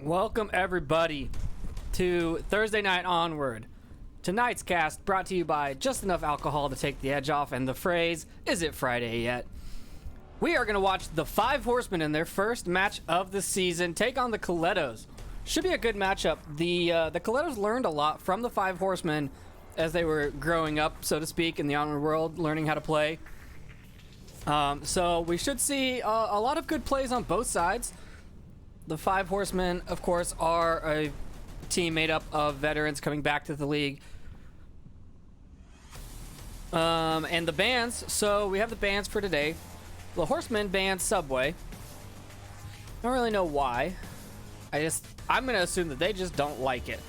Welcome everybody to Thursday Night Onward. Tonight's cast brought to you by Just Enough Alcohol to Take the Edge Off and the phrase, is it Friday yet? We are going to watch the 5 Horsemen in their first match of the season take on the Killettos. Should be a good matchup. The Killettos learned a lot from the 5 Horsemen as they were growing up, so to speak, in the Onward world, learning how to play. So we should see a lot of good plays on both sides. The 5 Horsemen, of course, are a team made up of veterans coming back to the league. And the bands, so we have the bands for today. The Horsemen banned Subway. I don't really know why. I'm going to assume that they just don't like it.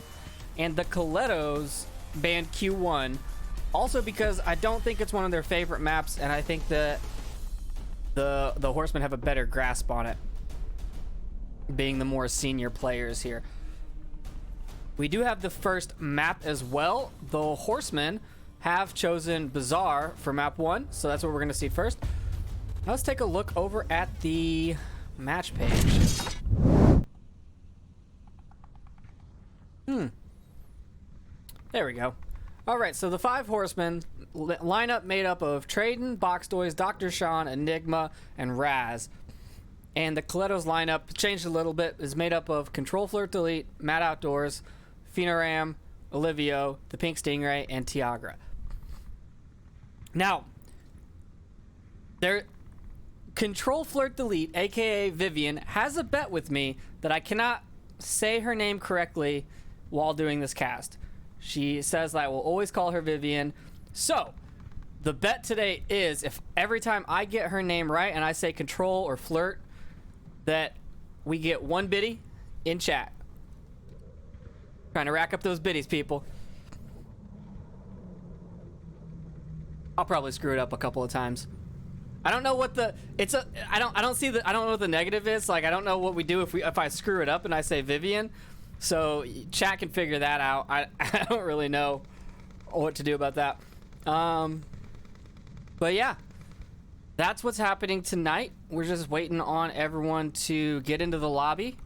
And the Killettos banned Q1, also because I don't think it's one of their favorite maps, and I think that the Horsemen have a better grasp on it, being the more senior players here. We do have the first map as well. The Horsemen have chosen Bazaar for map 1, so that's what we're going to see first. Now let's take a look over at the match page. There we go. Alright, so the 5 Horsemen lineup made up of Traden, Boxtoys, Dr. Sean, Enigma, and Raz. And the Killettos lineup changed a little bit, is made up of Control Flirt Delete, Mad Outdoors, Phenoram, Olivio, the Pink Stingray, and Tiagra. Now, their Control Flirt Delete, aka Vivian, has a bet with me that I cannot say her name correctly while doing this cast. She says that I will always call her Vivian. So, the bet today is if every time I get her name right and I say Control or Flirt, that we get 1 biddy in chat. Trying to rack up those biddies, people. I'll probably screw it up a couple of times. I don't know what the I don't know what the negative is. Like, I don't know what we do if I screw it up and I say Vivian. So chat can figure that out. I don't really know what to do about that. But yeah, that's what's happening tonight. We're just waiting on everyone to get into the lobby.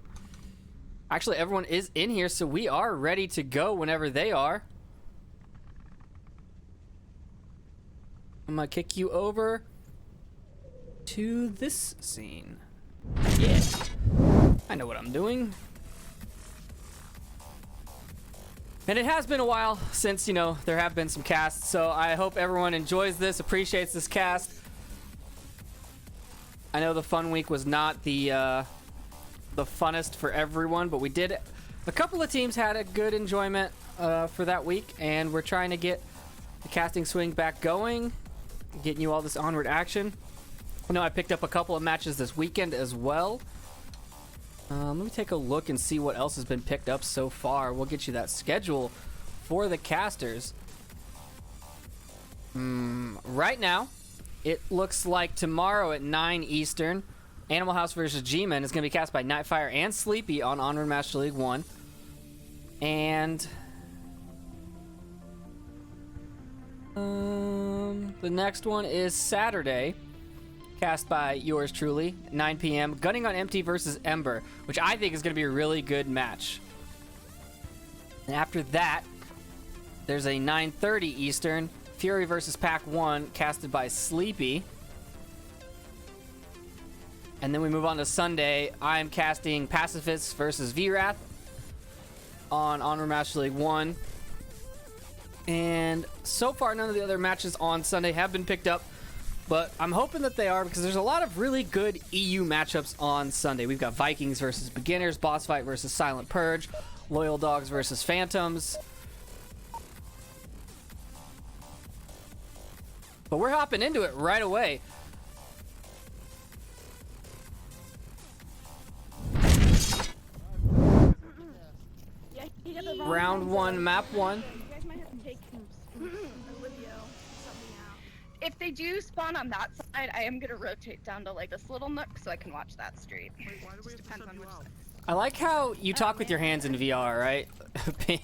Actually, everyone is in here, so we are ready to go whenever they are. I'm gonna kick you over to this scene. Yeah, I know what I'm doing. And it has been a while since, there have been some casts, so I hope everyone enjoys this, appreciates this cast. I know the fun week was not the funnest for everyone, but a couple of teams had a good enjoyment for that week, and we're trying to get the casting swing back going, getting you all this Onward action. I know I picked up a couple of matches this weekend as well. Let me take a look and see what else has been picked up so far. We'll get you that schedule for the casters. Right now, it looks like tomorrow at 9 Eastern, Animal House vs. G-Men is going to be cast by Nightfire and Sleepy on Onward Master League 1. And the next one is Saturday, cast by yours truly, 9 p.m. Gunning on Empty versus Ember, which I think is going to be a really good match. And after that, there's a 9:30 Eastern, Fury versus Pack 1, casted by Sleepy. And then we move on to Sunday. I am casting Pacifists versus VRAth on Onward Master League 1. And so far, none of the other matches on Sunday have been picked up, but I'm hoping that they are, because there's a lot of really good EU matchups on Sunday. We've got Vikings versus Beginners, Boss Fight versus Silent Purge, Loyal Dogs versus Phantoms. But we're hopping into it right away. Round 1, map 1. If they do spawn on that side, I am gonna rotate down to like this little nook so I can watch that street. Wait, why do we Just depends on which side. I like how you talk with your hands in VR, right? Good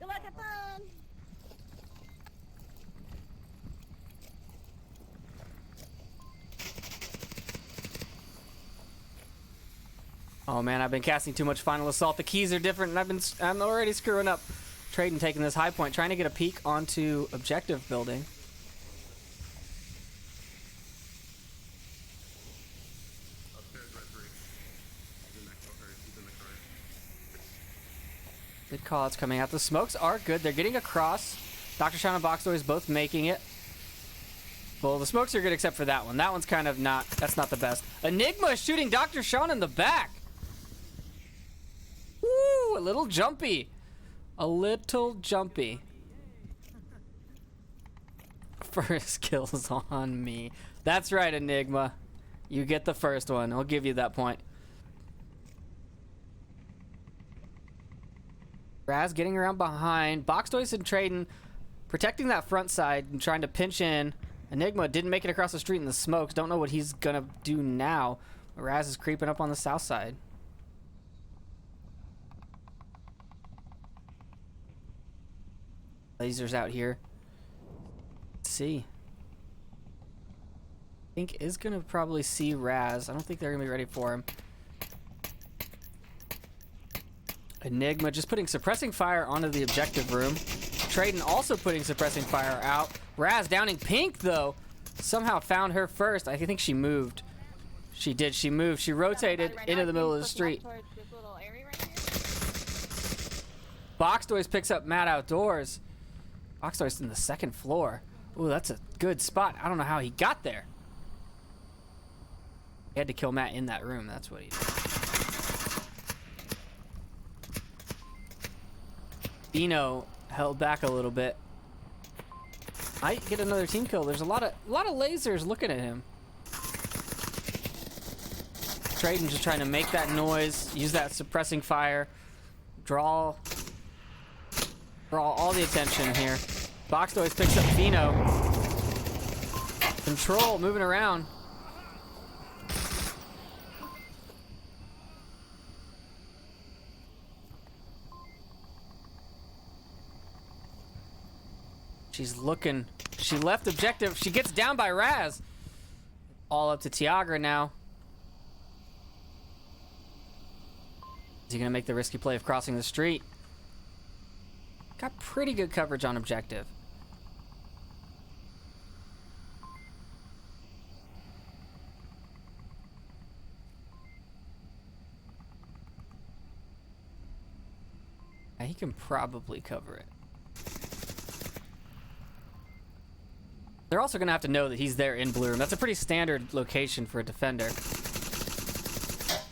luck, have fun! Oh man, I've been casting too much Final Assault. The keys are different, and I'm already screwing up. Trading taking this high point, trying to get a peek onto objective building. Upstairs, red 3. He's in the car. Good call. It's coming out. The smokes are good. They're getting across. Dr. Sean and Boxtoys both making it. Well, the smokes are good except for that one. That one's kind of not. That's not the best. Enigma is shooting Dr. Sean in the back. Woo! A little jumpy. A little jumpy. First kills on me. That's right, Enigma. You get the first one. I'll give you that point. Raz getting around behind. Boxtoys and Traden protecting that front side and trying to pinch in. Enigma didn't make it across the street in the smokes. Don't know what he's gonna do now. Raz is creeping up on the south side. Lasers out here. Let's see. I think is gonna probably see Raz. I don't think they're gonna be ready for him. Enigma just putting suppressing fire onto the objective room. Traden also putting suppressing fire out. Raz downing Pink though. Somehow found her first. I think she moved. She did. She moved. She rotated into the middle of the street. Boxtoys picks up Matt Outdoors. Boxtoys in the second floor. Ooh, that's a good spot. I don't know how he got there. He had to kill Matt in that room. That's what he did. Dino held back a little bit. Might get another team kill. There's a lot of lasers looking at him. Traden just trying to make that noise, use that suppressing fire, draw all the attention here. Boxtoys picks up Dino. Control moving around. She's looking. She left objective. She gets down by Raz. All up to Tiagra now. Is he going to make the risky play of crossing the street? Got pretty good coverage on objective. He can probably cover it. They're also going to have to know that he's there in blue room. That's a pretty standard location for a defender.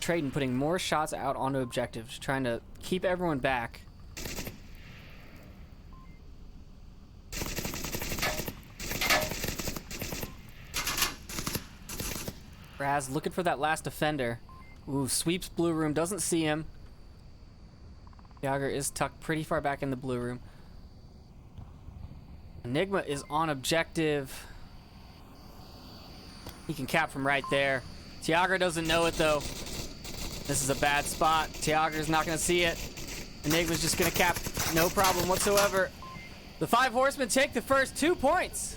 Traden putting more shots out onto objectives, trying to keep everyone back. Raz looking for that last defender. Ooh, sweeps blue room, doesn't see him. Yager is tucked pretty far back in the blue room. Enigma is on objective. He can cap from right there. Tiagra doesn't know it though. This is a bad spot. Tiagra's not going to see it. Enigma's just going to cap, no problem whatsoever. The 5 Horsemen take the first 2 points.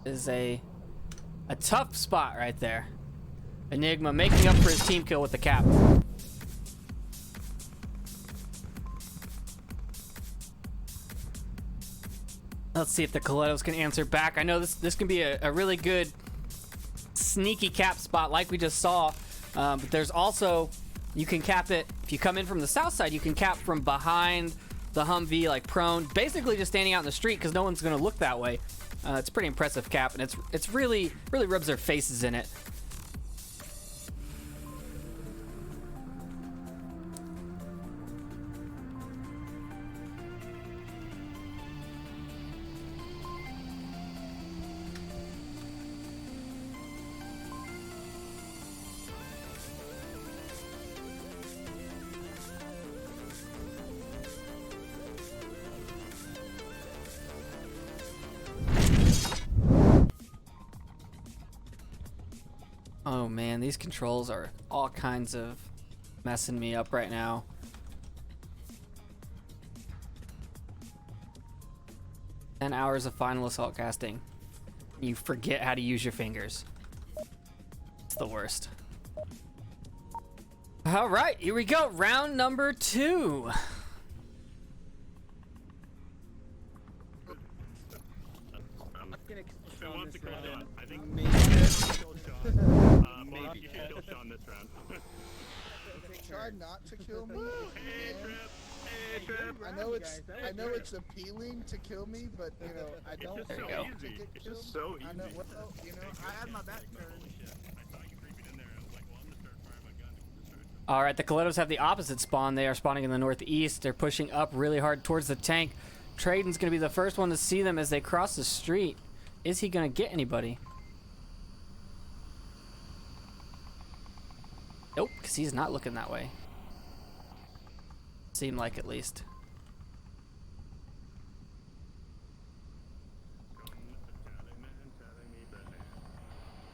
Is a tough spot right there. Enigma making up for his team kill with the cap. Let's see if the Killettos can answer back. I know this can be a really good sneaky cap spot like we just saw. But there's also, you can cap it, if you come in from the south side, you can cap from behind the Humvee, like prone, basically just standing out in the street because no one's going to look that way. It's a pretty impressive cap, and it's really rubs their faces in it. Oh man, these controls are all kinds of messing me up right now. "10 hours of Final Assault casting. You forget how to use your fingers. It's the worst. All right, here we go. Round number 2. Who wants to kill Sean? I think Maybe. maybe you should kill Sean this round. Try not to kill me. Hey, Trip. Hey, Trip. I know it's appealing to kill me, but you know I don't. It's just There so you go. want to easy. get It's killed. just so easy. I know. Well, you know, I had my back turned. I saw you creeping in there. I was like, well, I'm gonna start firing my gun to destroy it. All right, the Killettos have the opposite spawn. They are spawning in the northeast. They're pushing up really hard towards the tank. Traden's going to be the first one to see them as they cross the street. Is he going to get anybody? Nope, because he's not looking that way. Seem like, at least.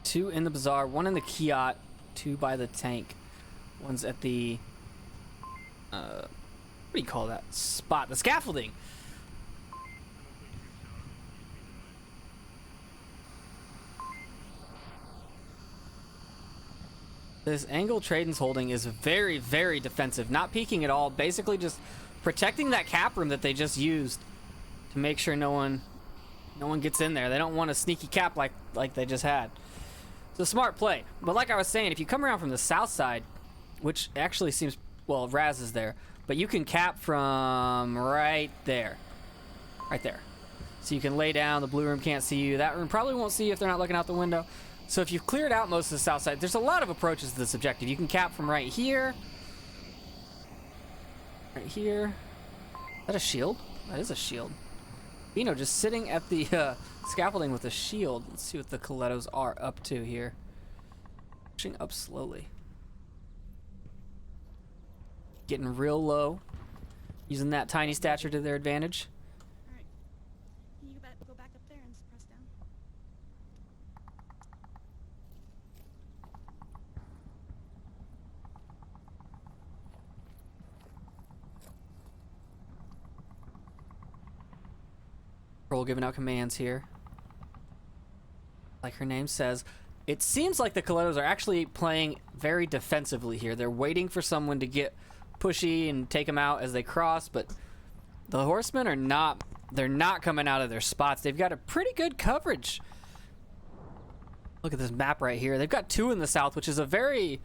Two in the bazaar, one in the kiosque, 2 by the tank. One's at the what do you call that spot? The scaffolding. This angle Traden's holding is very, very defensive. Not peeking at all. Basically just protecting that cap room that they just used to make sure no one gets in there. They don't want a sneaky cap like they just had. It's a smart play. But like I was saying, if you come around from the south side, which actually seems, well, Raz is there, but you can cap from right there. Right there. So you can lay down, the blue room can't see you. That room probably won't see you if they're not looking out the window. So if you've cleared out most of the south side, there's a lot of approaches to this objective. You can cap from right here. Right here. Is that a shield? That is a shield. Bino just sitting at the scaffolding with a shield. Let's see what the Killettos are up to here. Pushing up slowly. Getting real low. Using that tiny stature to their advantage. Alright. Can you go back up there and press down? Roll giving out commands here. Like her name says. It seems like the Killettos are actually playing very defensively here. They're waiting for someone to get pushy and take them out as they cross, but the Horsemen are not, they're not coming out of their spots. They've got a pretty good coverage. Look at this map right here. They've got 2 in the south, which is a very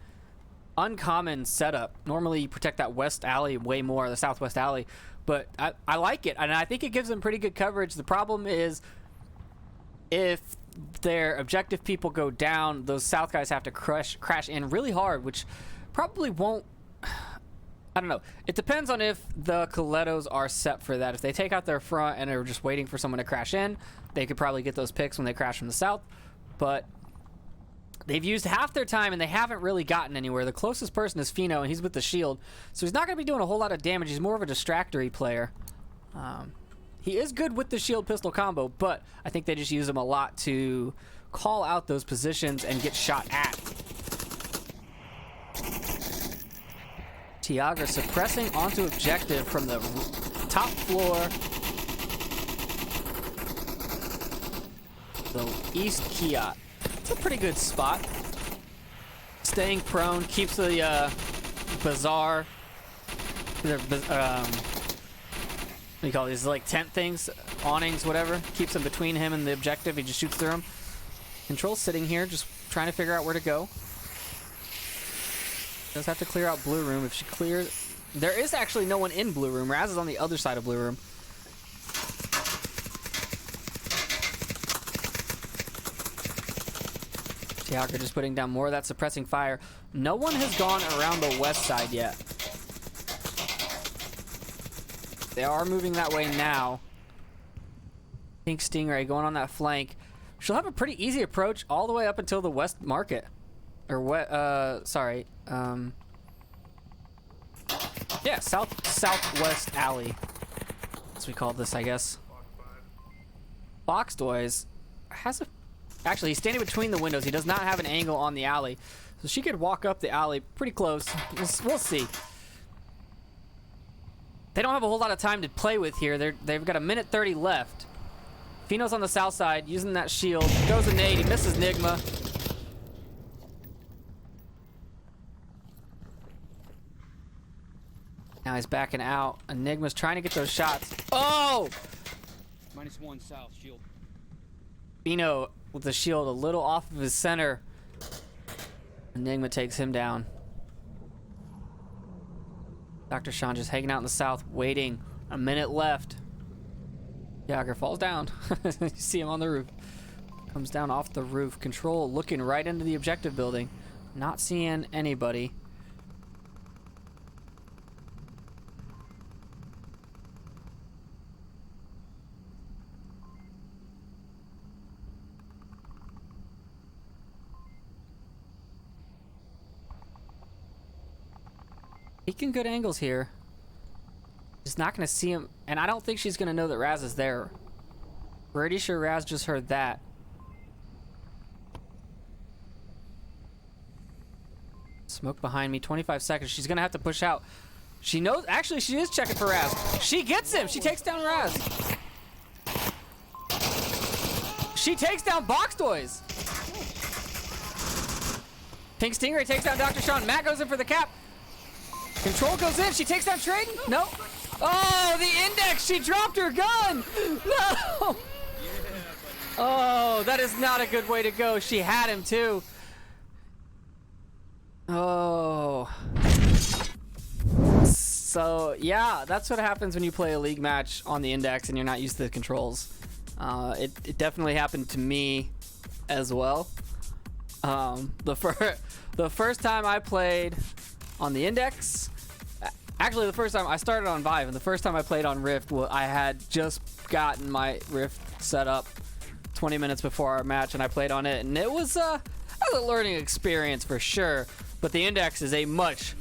uncommon setup. Normally you protect that west alley way more, the southwest alley, but I like it, and I think it gives them pretty good coverage. The problem is if their objective people go down, those south guys have to crash in really hard, which probably won't, I don't know. It depends on if the Killettos are set for that. If they take out their front and are just waiting for someone to crash in, they could probably get those picks when they crash from the south. But they've used half their time and they haven't really gotten anywhere. The closest person is Fino, and he's with the shield, so he's not going to be doing a whole lot of damage. He's more of a distractory player. He is good with the shield pistol combo, but I think they just use him a lot to call out those positions and get shot at. Tiagra suppressing onto objective from the top floor. The east kiosque. It's a pretty good spot. Staying prone keeps the bazaar. What do you call these? Like tent things, awnings, whatever. Keeps them between him and the objective. He just shoots through them. Control's sitting here, just trying to figure out where to go. Does have to clear out blue room. If she clears, there is actually no one in blue room. Raz is on the other side of blue room. Tiagra just putting down more of that suppressing fire. No one has gone around the west side yet. They are moving that way now. Pink Stingray going on that flank. She'll have a pretty easy approach all the way up until the west market. Or what, sorry. Yeah, southwest alley. That's what we call this, I guess. Foxdoys has a... Actually, he's standing between the windows. He does not have an angle on the alley. So she could walk up the alley pretty close. We'll see. They don't have a whole lot of time to play with here. They've got 1:30 left. Fino's on the south side using that shield. Throws a nade. He misses Nigma. Now he's backing out. Enigma's trying to get those shots. Oh! -1 south, shield. Bino with the shield a little off of his center. Enigma takes him down. Dr. Sean just hanging out in the south, waiting. A minute left. Yager falls down. You see him on the roof. Comes down off the roof. Control looking right into the objective building. Not seeing anybody. Taking good angles here. Just not going to see him. And I don't think she's going to know that Raz is there. Pretty sure Raz just heard that. Smoke behind me. 25 seconds. She's going to have to push out. She knows. Actually, she is checking for Raz. She gets him. She takes down Raz. She takes down Box Toys. Pink Stingray takes down Dr. Sean. Matt goes in for the cap. Control goes in. She takes down Trayden. No. Oh, the index. She dropped her gun. No. Oh, that is not a good way to go. She had him too. Oh. So, yeah, that's what happens when you play a league match on the index and you're not used to the controls. It definitely happened to me as well. The first time I played on the index, actually the first time I started on Vive, and the first time I played on Rift, well, I had just gotten my Rift set up 20 minutes before our match, and I played on it, and it was a learning experience for sure. But the index is a much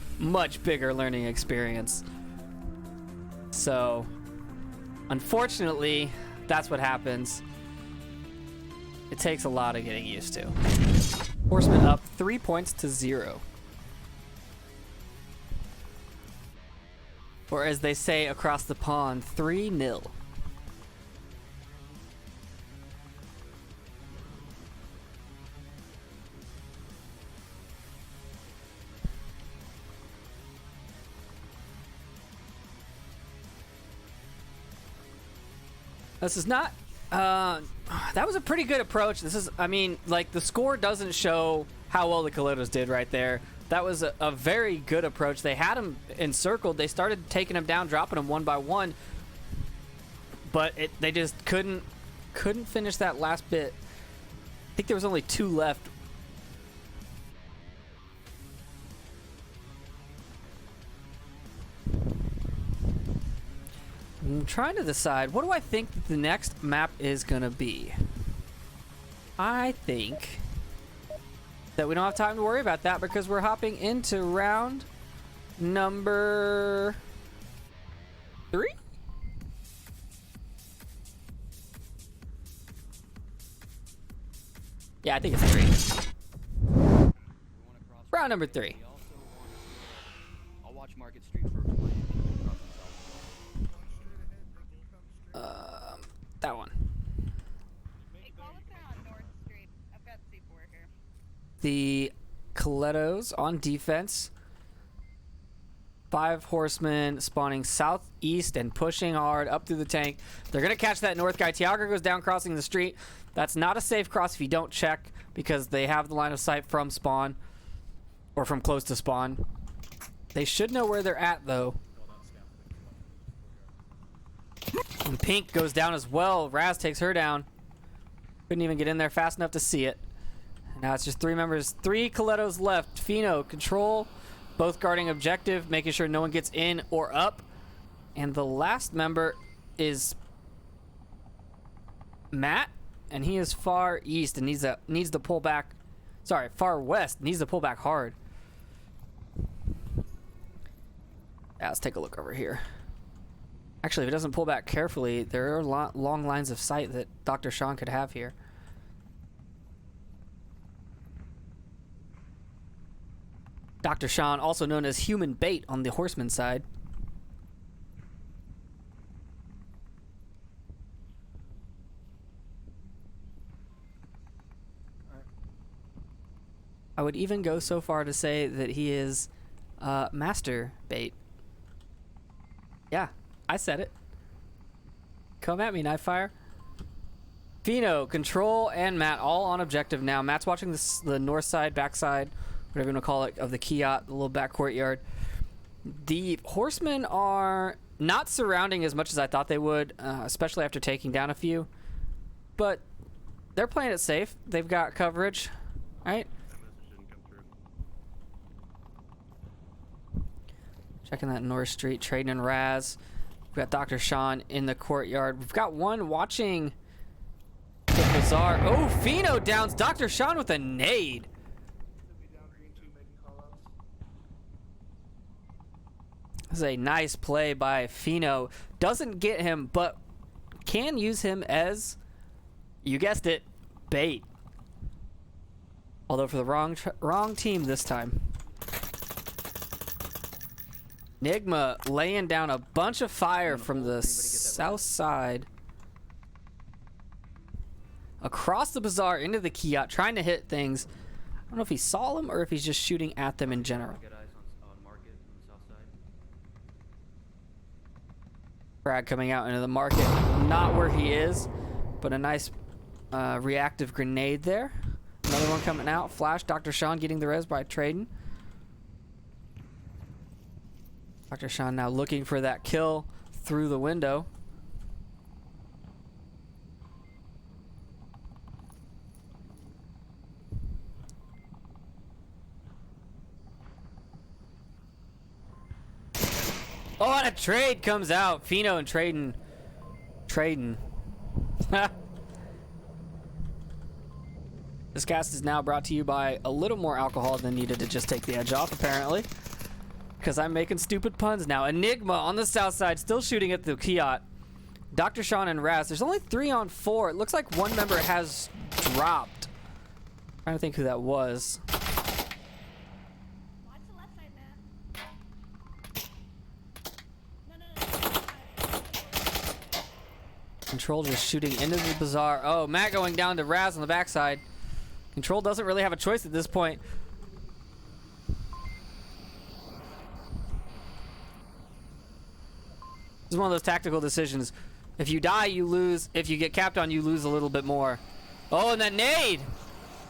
bigger learning experience. So, unfortunately, that's what happens. It takes a lot of getting used to. Horsemen up 3 points to 0. Or as they say across the pond, 3-0. This is not, that was a pretty good approach. This is, I mean, like, the score doesn't show how well the Killettos did right there. That was a very good approach. They had him encircled. They started taking him down, dropping him one by one. But they just couldn't finish that last bit. I think there was only 2 left. I'm trying to decide, what do I think the next map is going to be? I think that we don't have time to worry about that because we're hopping into round number 3? Yeah, I think it's 3. Round number 3. I'll watch Market Street first. That one. Hey, call us on North Street. I've got C4 here. The Killettos on defense. 5 horsemen spawning southeast and pushing hard up through the tank. They're going to catch that north guy. Tiago goes down crossing the street. That's not a safe cross if you don't check because they have the line of sight from spawn or from close to spawn. They should know where they're at though. And Pink goes down as well. Raz takes her down. Couldn't even get in there fast enough to see it. And now it's just 3 members. 3 Killettos left. Fino, Control, both guarding objective, making sure no one gets in or up. And the last member is Matt, and he is far east and needs to pull back. Sorry, far west, needs to pull back hard. Yeah, let's take a look over here. Actually, if it doesn't pull back carefully, there are long lines of sight that Dr. Sean could have here. Dr. Sean, also known as human bait on the horseman side. I would even go so far to say that he is master bait. Yeah, I said it. Come at me, knife fire. Fino, Control, and Matt all on objective now. Matt's watching the north side, backside, whatever you want to call it, of the Kiat, the little back courtyard. The Horsemen are not surrounding as much as I thought they would, especially after taking down a few. But they're playing it safe. They've got coverage, right? That message didn't come through. Checking that North Street, trading in Raz. We've got Dr. Sean in the courtyard. We've got one watching the bazaar. Oh, Fino downs Dr. Sean with a nade. This is a nice play by Fino. Doesn't get him, but can use him as, you guessed it, bait. Although for the wrong team this time. Nigma laying down a bunch of fire from the south side. Across the bazaar into the Kiat, trying to hit things. I don't know if he saw them or if he's just shooting at them in general. Get eyes on market on the south side. Frag coming out into the market. Not where he is, but a nice reactive grenade there. Another one coming out. Flash. Dr. Sean getting the res by trading. Dr. Sean now looking for that kill through the window. Oh, and a trade comes out. Fino and Trading. This cast is now brought to you by a little more alcohol than needed to just take the edge off, apparently. Because I'm making stupid puns now. Enigma on the south side, still shooting at the Kiat. Dr. Sean and Raz. There's only 3 on 4. It looks like one member has dropped. I'm trying to think who that was. Watch the left side, Matt. No. Control just shooting into the bazaar. Oh, Matt going down to Raz on the backside. Control doesn't really have a choice at this point. This is one of those tactical decisions. If you die, you lose. If you get capped on, you lose a little bit more. Oh, and that nade!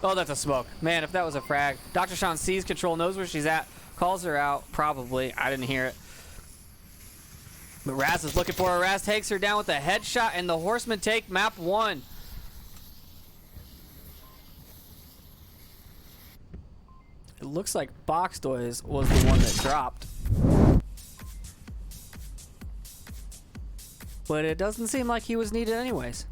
Oh, that's a smoke. Man, if that was a frag. Dr. Sean sees Control, knows where she's at, calls her out, probably. I didn't hear it. But Raz is looking for her. Raz takes her down with a headshot, and the Horsemen take map 1. It looks like Boxtoys was the one that dropped. But it doesn't seem like he was needed anyways.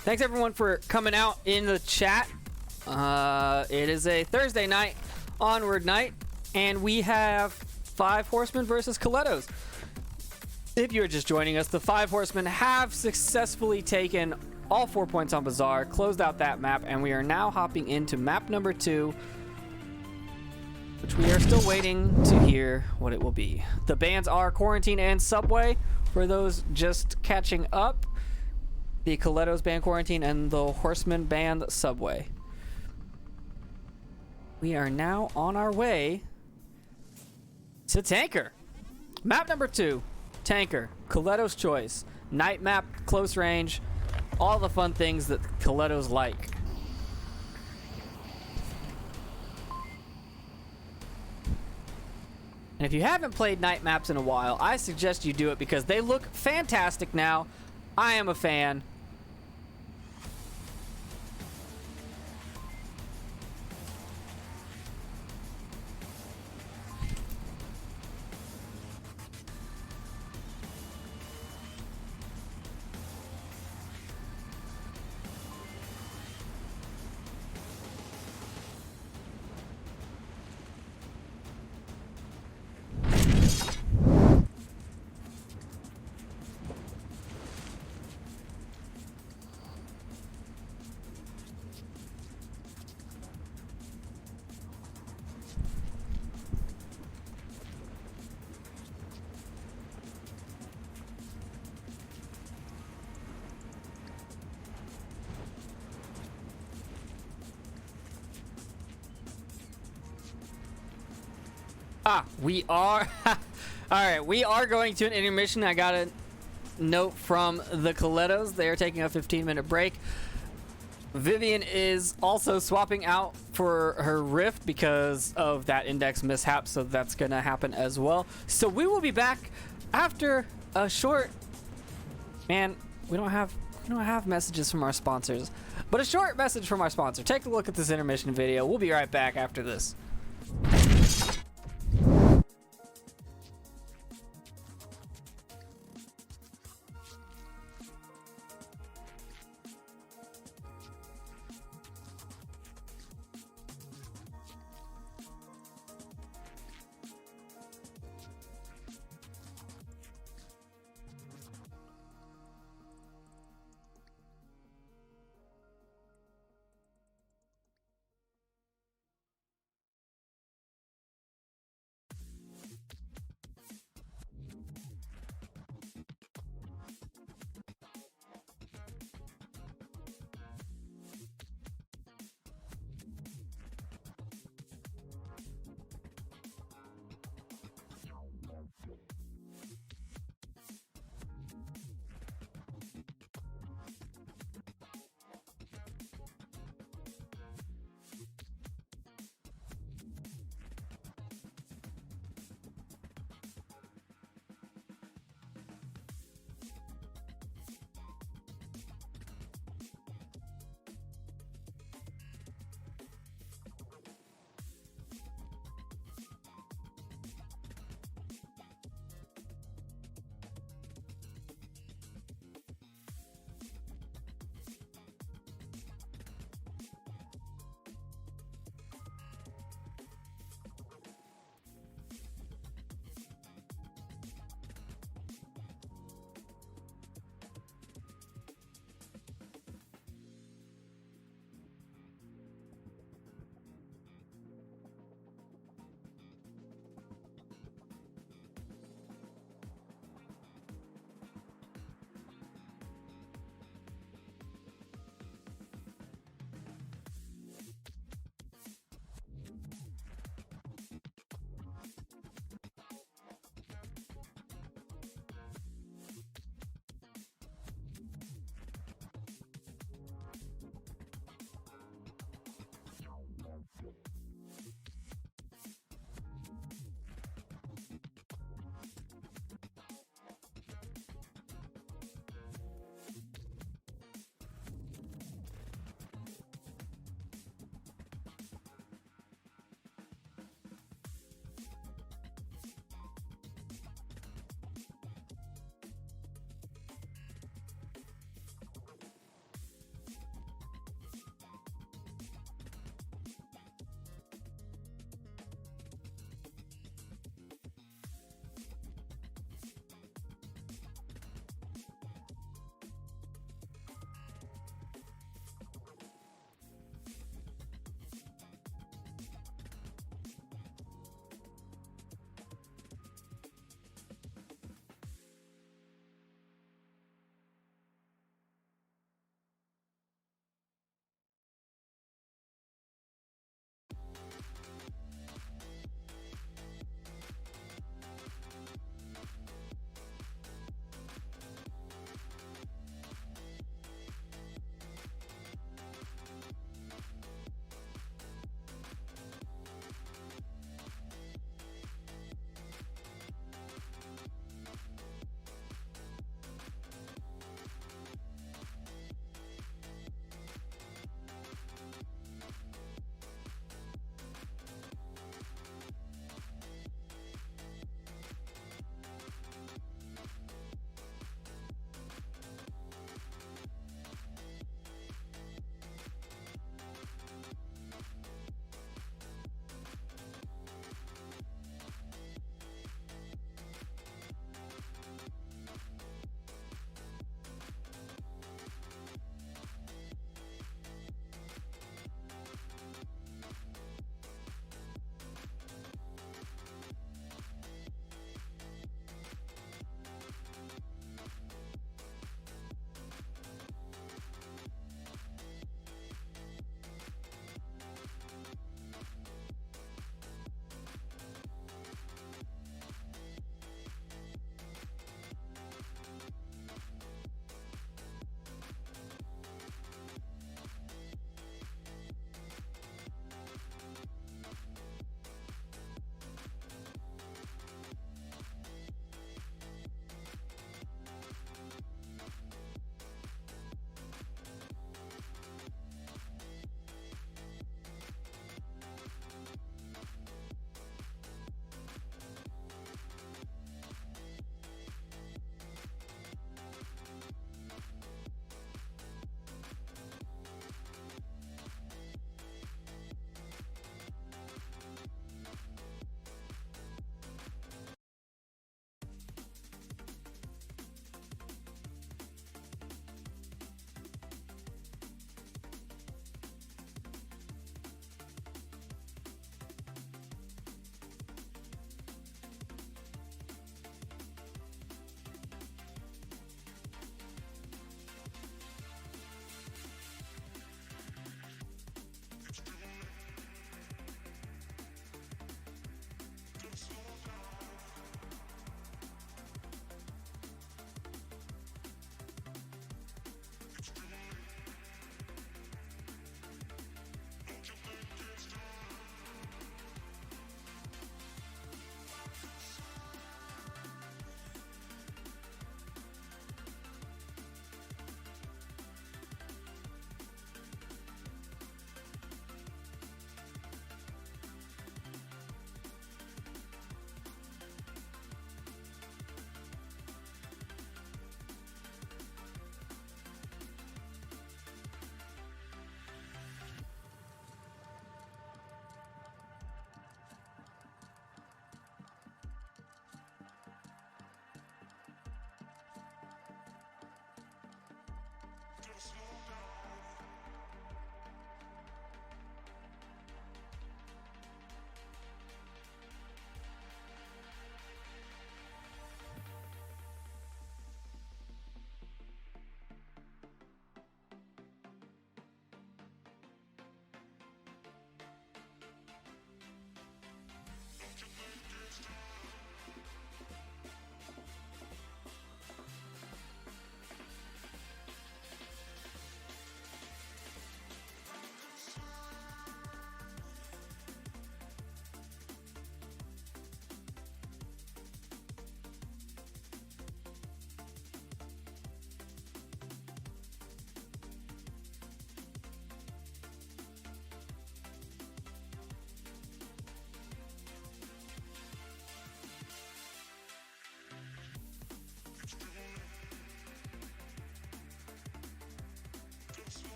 Thanks everyone for coming out in the chat. It is a Thursday night, Onward night, and we have 5 Horsemen versus Killettos. If you're just joining us, the 5 Horsemen have successfully taken all 4 points on Bazaar, closed out that map, and we are now hopping into map number 2, which we are still waiting to hear what it will be. The bans are Quarantine and Subway. For those just catching up, the Killettos ban Quarantine and the Horsemen ban Subway. We are now on our way to Tanker. Map number 2, Tanker, Killettos choice. Night map, close range, all the fun things that Killettos like. And if you haven't played night maps in a while, I suggest you do it because they look fantastic now. I am a fan. We are. All right, we are going to an intermission. I got a note from the Killettos. They are taking a 15-minute break. Vivian is also swapping out for her Rift because of that index mishap, so that's going to happen as well. So we will be back after a short. Man, we don't have messages from our sponsors, but a short message from our sponsor. Take a look at this intermission video. We'll be right back after this.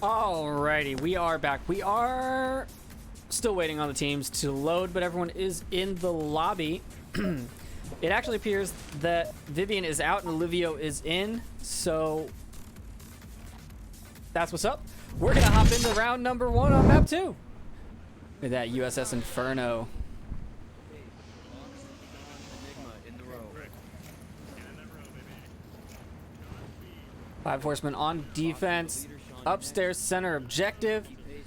Alrighty, we are back. We are still waiting on the teams to load, but everyone is in the lobby. It actually appears that Vivian is out and Olivio is in, so that's what's up. We're gonna hop into round number 1 on map 2 with that USS Inferno. Enigma in the row. Five Horsemen on defense. Upstairs center objective. Keep pace.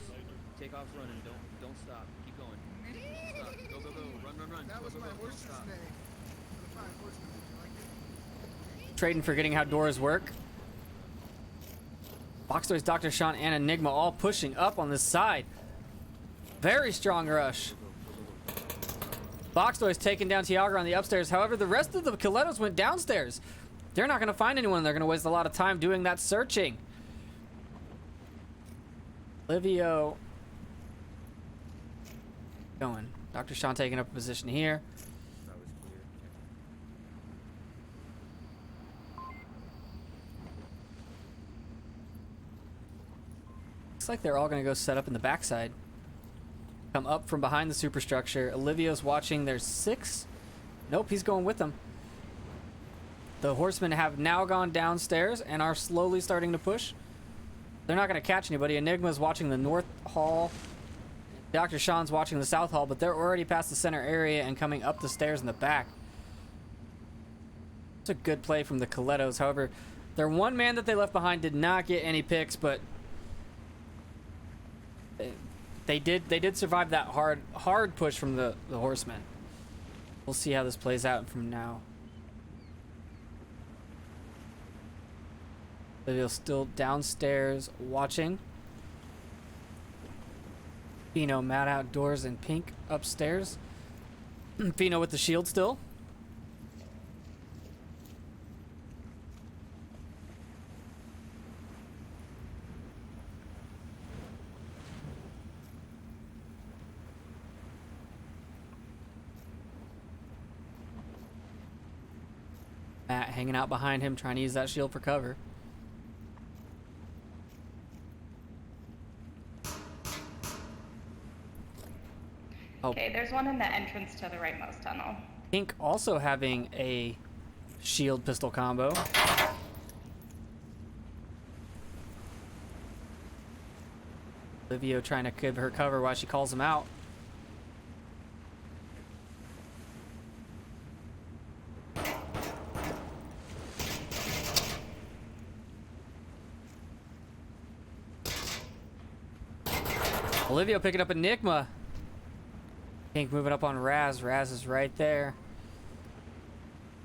Take off running. Don't stop. Keep going. Stop. Go, go, go. Run. That Go, was go, my go. Don't horse's stop. name. The 5 horsemen, did you like it? Trading, forgetting how doors work. Boxtoys, Dr. Sean, and Enigma all pushing up on this side. Very strong rush. Boxtoys taking down Tiago on the upstairs. However, the rest of the Killettos went downstairs. They're not going to find anyone. They're going to waste a lot of time doing that searching. Olivio going. Dr. Sean taking up a position here. That was clear. Looks like they're all going to go set up in the backside. Come up from behind the superstructure. Olivio's watching. There's 6. Nope, he's going with them. The Horsemen have now gone downstairs and are slowly starting to push. They're not going to catch anybody. Enigma's watching the north hall. Dr. Sean's watching the south hall, but they're already past the center area and coming up the stairs in the back. It's a good play from the Killettos. However, their one man that they left behind did not get any picks, but they did survive that hard push from the Horsemen. We'll see how this plays out from now. They're still downstairs watching. Fino, Mad Outdoors, and Pink upstairs. Fino with the shield still. Matt hanging out behind him, trying to use that shield for cover. Okay, there's one in the entrance to the rightmost tunnel. Pink also having a shield pistol combo. Olivio trying to give her cover while she calls him out. Olivio picking up Enigma. Pink moving up on Raz. Raz is right there.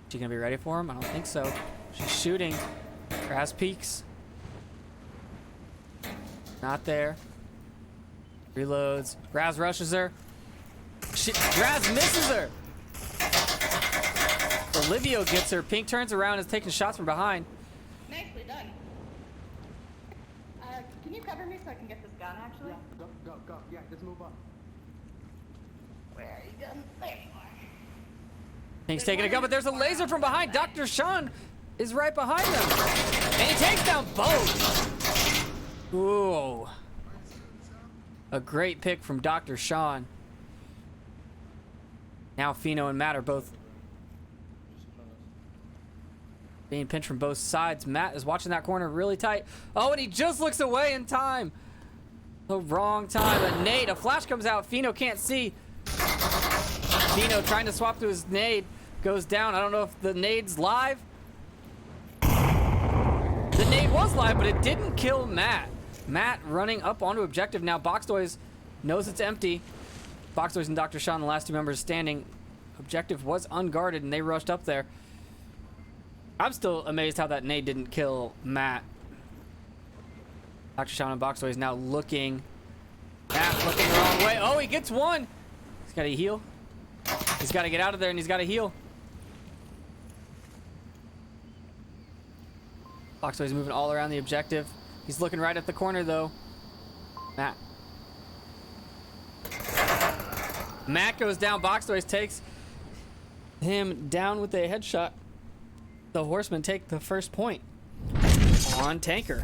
She gonna be ready for him? I don't think so. She's shooting. Raz peeks. Not there. Reloads. Raz rushes her. Raz misses her. Olivio gets her. Pink turns around and is taking shots from behind. Nicely done. Can you cover me so I can get this gun, actually? Go. Yeah, let's move up. Where are you going? There you are. Pink's taking a gun, but there's a laser from behind. Dr. Sean is right behind them. And he takes down both. Ooh. A great pick from Dr. Sean. Now Fino and Matt are both being pinched from both sides. Matt is watching that corner really tight. Oh, and he just looks away in time. The wrong time. A nade. A flash comes out. Fino can't see. Fino trying to swap to his nade. Goes down. I don't know if the nade's live. The nade was live, but it didn't kill Matt. Matt running up onto objective now. Boxtoys knows it's empty. Boxtoys and Dr. Sean, the last 2 members standing. Objective was unguarded, and they rushed up there. I'm still amazed how that nade didn't kill Matt. Dr. Sean and Boxtoys now looking. Matt looking the wrong way. Oh, he gets one. He's got to heal. He's got to get out of there, and he's got to heal. Boxtoys moving all around the objective. He's looking right at the corner, though. Matt goes down. Boxtoys takes him down with a headshot. The Horsemen take the first point on Tanker.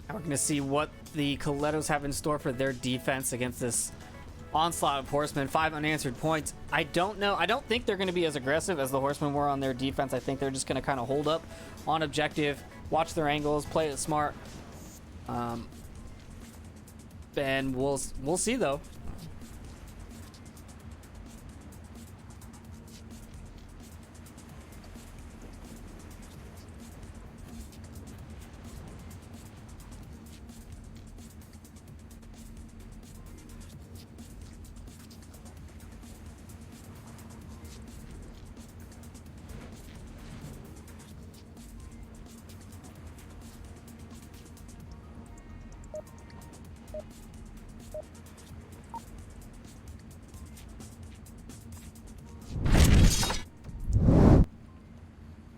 Now we're gonna see what the Killettos have in store for their defense against this onslaught of Horsemen. 5 unanswered points. I don't know. I don't think they're gonna be as aggressive as the Horsemen were on their defense. I think they're just gonna kind of hold up on objective, watch their angles, play it smart. And we'll see though.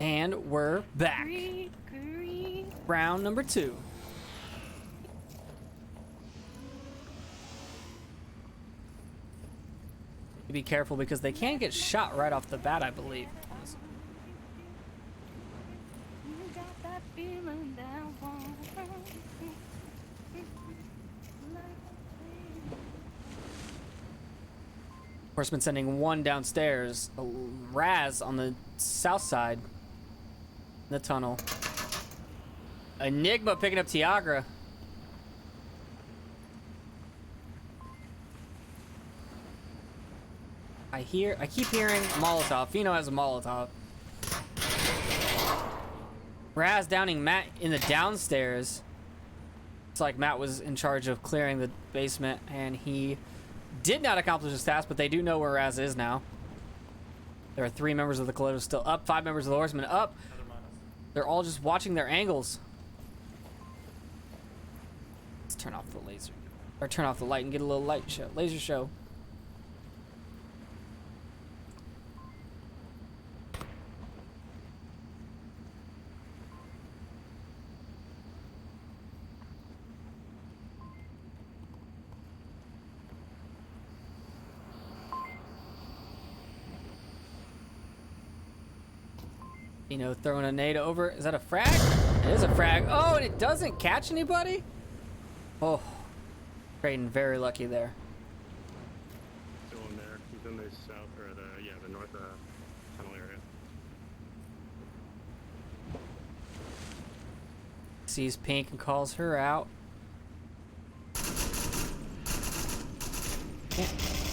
And we're back. Round number 2. Be careful because they can get shot right off the bat, I believe. Horseman sending one downstairs. Raz on the south side. In the tunnel. Enigma picking up Tiagra. I keep hearing Molotov. Fino has a Molotov. Raz downing Matt in the downstairs. It's like Matt was in charge of clearing the basement and he did not accomplish his task, but they do know where Raz is now. There are 3 members of the Killettos still up, 5 members of the Horsemen up. They're all just watching their angles. Let's turn off the laser. Or turn off the light and get a little light show. Laser show. You know, throwing a nade over. Is that a frag? It is a frag. Oh, and it doesn't catch anybody? Oh, Creighton, very lucky there. Still in there. He's in the south, or the north tunnel area. Sees Pink and calls her out.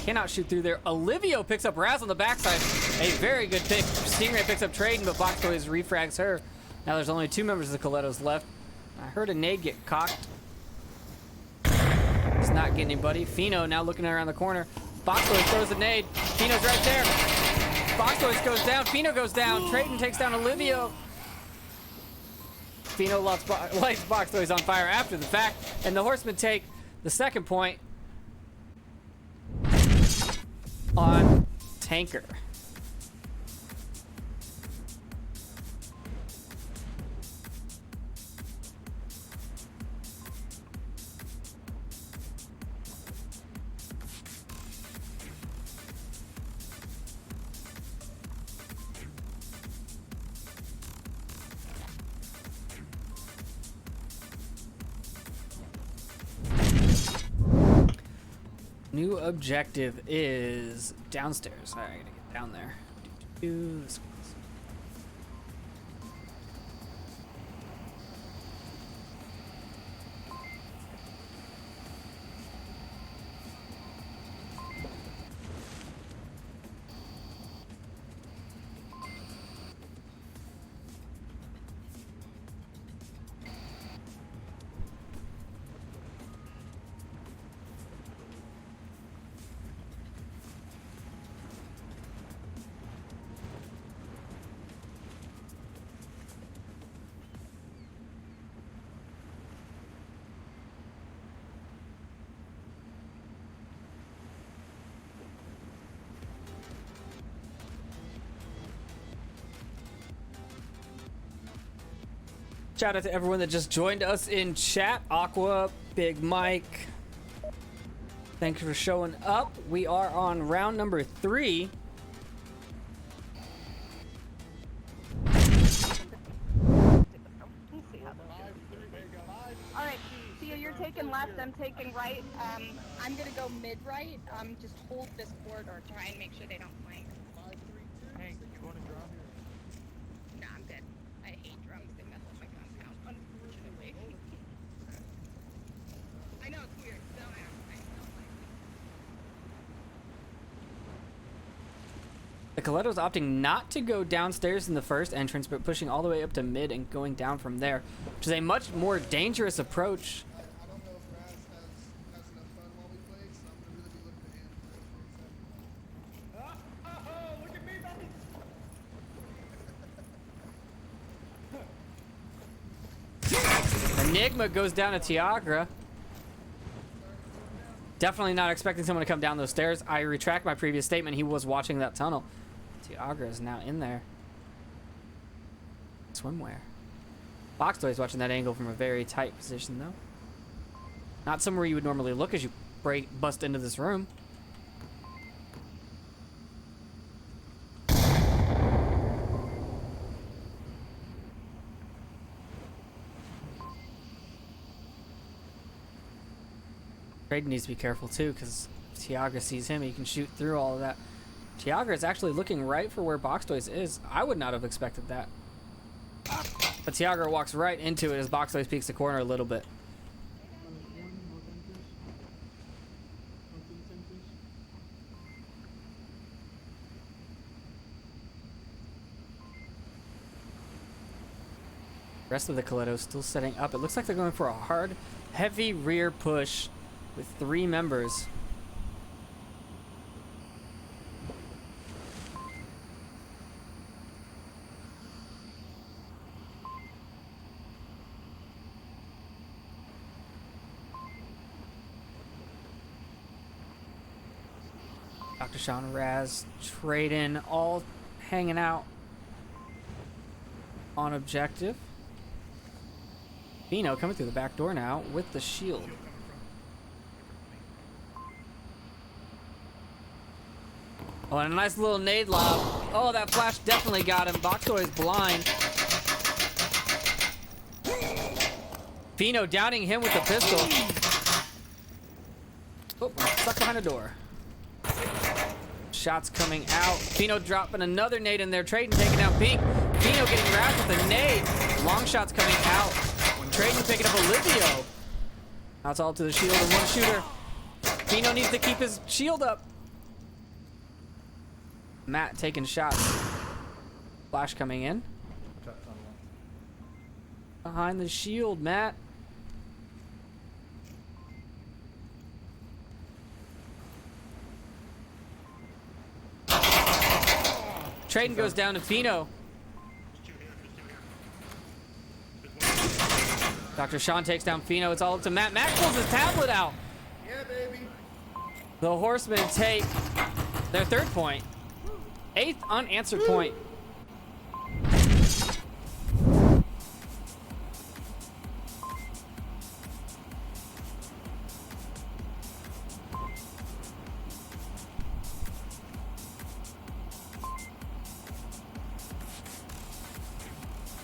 Cannot shoot through there. Olivio picks up Raz on the backside. A very good pick. Stingray picks up Traden, but Box Toys refrags her. Now there's only 2 members of the Killettos left. I heard a nade get cocked. He's not getting anybody. Fino now looking around the corner. Box Toys throws a nade. Fino's right there. Box Toys goes down. Fino goes down. Traden takes down Olivio. Fino lights Box Toys on fire after the fact, and the Horsemen take the second point on Tanker. New objective is downstairs. All right, I gotta get down there. Let's go. Shout out to everyone that just joined us in chat. Aqua, Big Mike. Thanks for showing up. We are on round number 3. Alright, left. I'm taking right. I'm gonna go mid right. Just hold this corridor. Try and make sure they don't flank. 5, 3, 2. Hank, you want to drop here? Nah, I'm good. I hate drums. They mess up my compound, unfortunately. I know it's weird. No, I don't like it. The Killettos opting not to go downstairs in the first entrance, but pushing all the way up to mid and going down from there, which is a much more dangerous approach. I don't know if Raz has enough fun while we play, so I'm gonna really be looking to him. Enigma goes down to Tiagra. Definitely not expecting someone to come down those stairs. I retract my previous statement. He was watching that tunnel. Tiagra is now in there. Swimwear. Boxtoy's watching that angle from a very tight position, though. Not somewhere you would normally look as you bust into this room. Trade needs to be careful too, because if Tiagra sees him, he can shoot through all of that. Tiagra is actually looking right for where Boxtoys is. I would not have expected that. But Tiagra walks right into it as Boxtoys peeks the corner a little bit. Rest of the Killettos still setting up. It looks like they're going for a hard, heavy rear push with 3 members. Dr. Sean, Raz, Traden, all hanging out on objective. Bino coming through the back door now with the shield. Oh, and a nice little nade lob. Oh, that flash definitely got him. Boxtoy is blind. Bino downing him with the pistol. Oh, stuck behind a door. Shots coming out. Bino dropping another nade in there. Traden taking out Pink. Bino getting grabbed with a nade. Long shots coming out. Traden picking up Olivio. Now it's all to the shield and one shooter. Bino needs to keep his shield up. Matt taking shots. Flash coming in. Behind the shield, Matt. Traden goes down to Fino. Dr. Sean takes down Fino. It's all up to Matt. Matt pulls his tablet out. Yeah, baby. The Horsemen take their 3rd point. 8th unanswered point.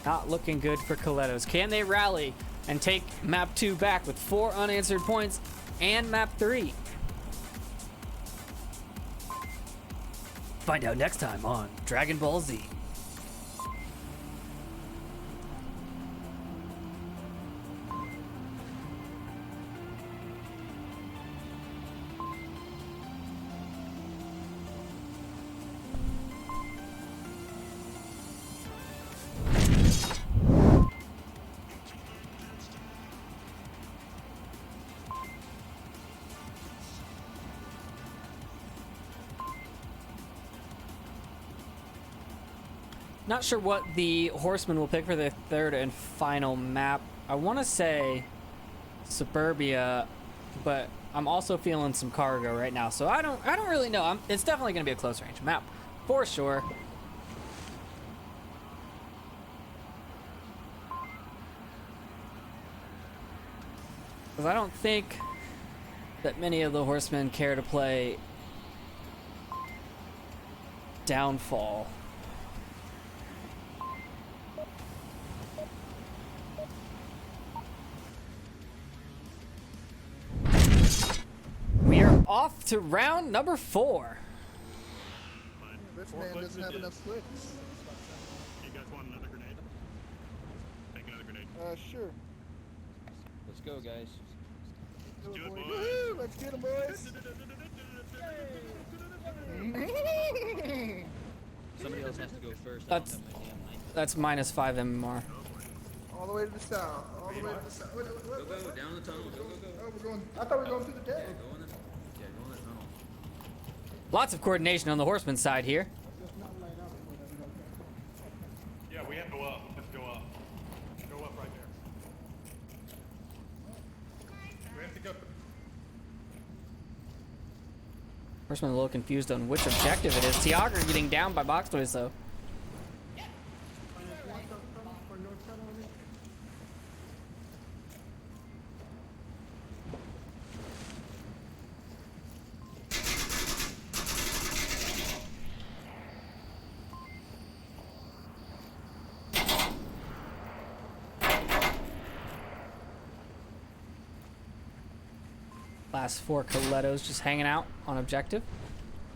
Not looking good for Killettos. Can they rally and take map 2 back with 4 unanswered points and map 3? Find out next time on Dragon Ball Z. Not sure what the Horsemen will pick for their 3rd and final map. I want to say Suburbia, but I'm also feeling some cargo right now, so I don't really know. It's definitely going to be a close range map for sure. Because I don't think that many of the Horsemen care to play Downfall. off to round number 4. This man doesn't have enough clicks. You guys want another grenade? Take another grenade. Sure. Let's go, guys. Do do it, it, boys. boys. Woo, let's get 'em, boys. Somebody else has to go first. That's- I don't have my damn knife. That's minus 5 MMR. All the way to the south. All the way to the south. Wait, Go, go, down the tunnel. Go, go, go. Oh, we're going. I thought we were going through the deck. Go in the tunnel. Lots of coordination on the Horseman side here. Yeah, we have to go up. Let's go up. Go up right there. We have to go. Horseman a little confused on which objective it is. Tiago getting down by Box Toys though. Last 4 Killettos just hanging out on objective.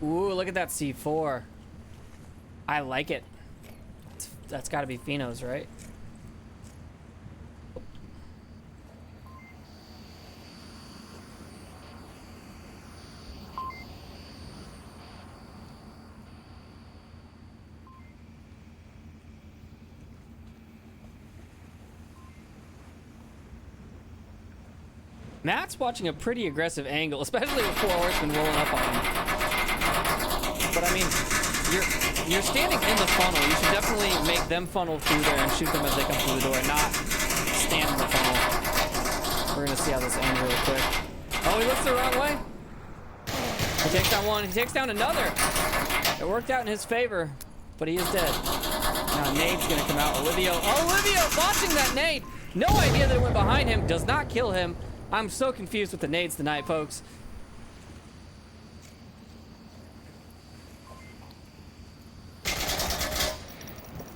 Ooh, look at that C4. I like it. That's got to be Pheno's, right? Matt's watching a pretty aggressive angle, especially with 4 Horsemen rolling up on him. But I mean, you're standing in the funnel. You should definitely make them funnel through there and shoot them as they come through the door, and not stand in the funnel. We're gonna see how this ends really quick. Oh, he looks the wrong way. He takes down one. He takes down another. It worked out in his favor, but he is dead. Now nade's gonna come out. Olivio watching that nade. No idea that it went behind him. Does not kill him. I'm so confused with the nades tonight, folks.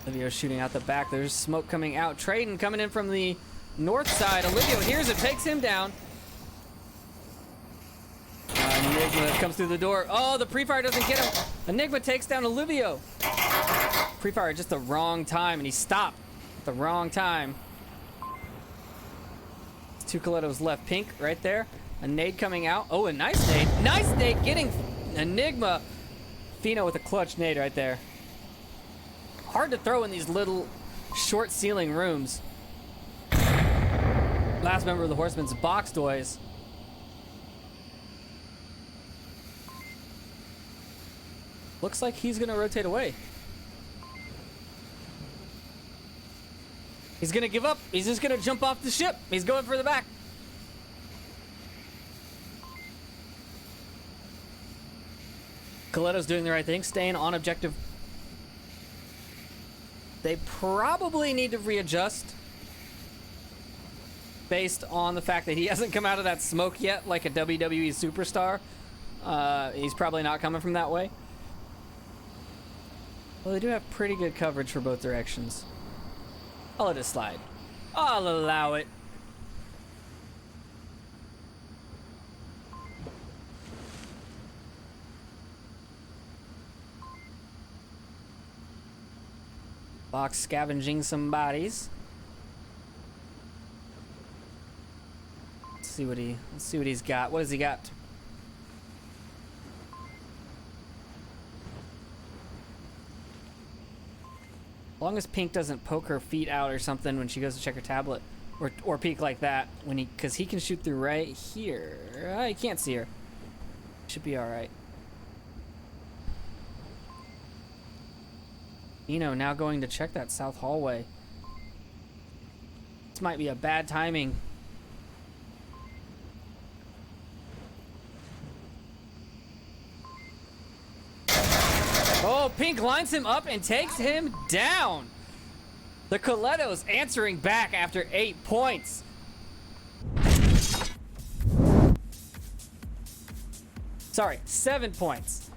Olivio shooting out the back. There's smoke coming out. Traden coming in from the north side. Olivio hears it, takes him down. Enigma comes through the door. Oh, the pre-fire doesn't get him. Enigma takes down Olivio. Pre-fire just the wrong time, and he stopped at the wrong time. 2 Killettos left. Pink right there. A nade coming out. Oh, a nice nade. Nice nade getting Enigma. Pheno with a clutch nade right there. Hard to throw in these little short ceiling rooms. Last member of the Horsemen's Box Toys. Looks like he's gonna rotate away. He's gonna give up. He's just gonna jump off the ship. He's going for the back. Killettos doing the right thing, staying on objective. They probably need to readjust based on the fact that he hasn't come out of that smoke yet like a WWE superstar. He's probably not coming from that way. Well, they do have pretty good coverage for both directions. I'll let it slide. I'll allow it. Box scavenging some bodies. Let's see what he's got. What has he got? As long as Pink doesn't poke her feet out or something when she goes to check her tablet, or peek like that, because he can shoot through right here. You can't see her. Should be all right. Now going to check that south hallway. This might be a bad timing. Oh, Pink lines him up and takes him down. The Killettos answering back after 8 points. Sorry, 7 points.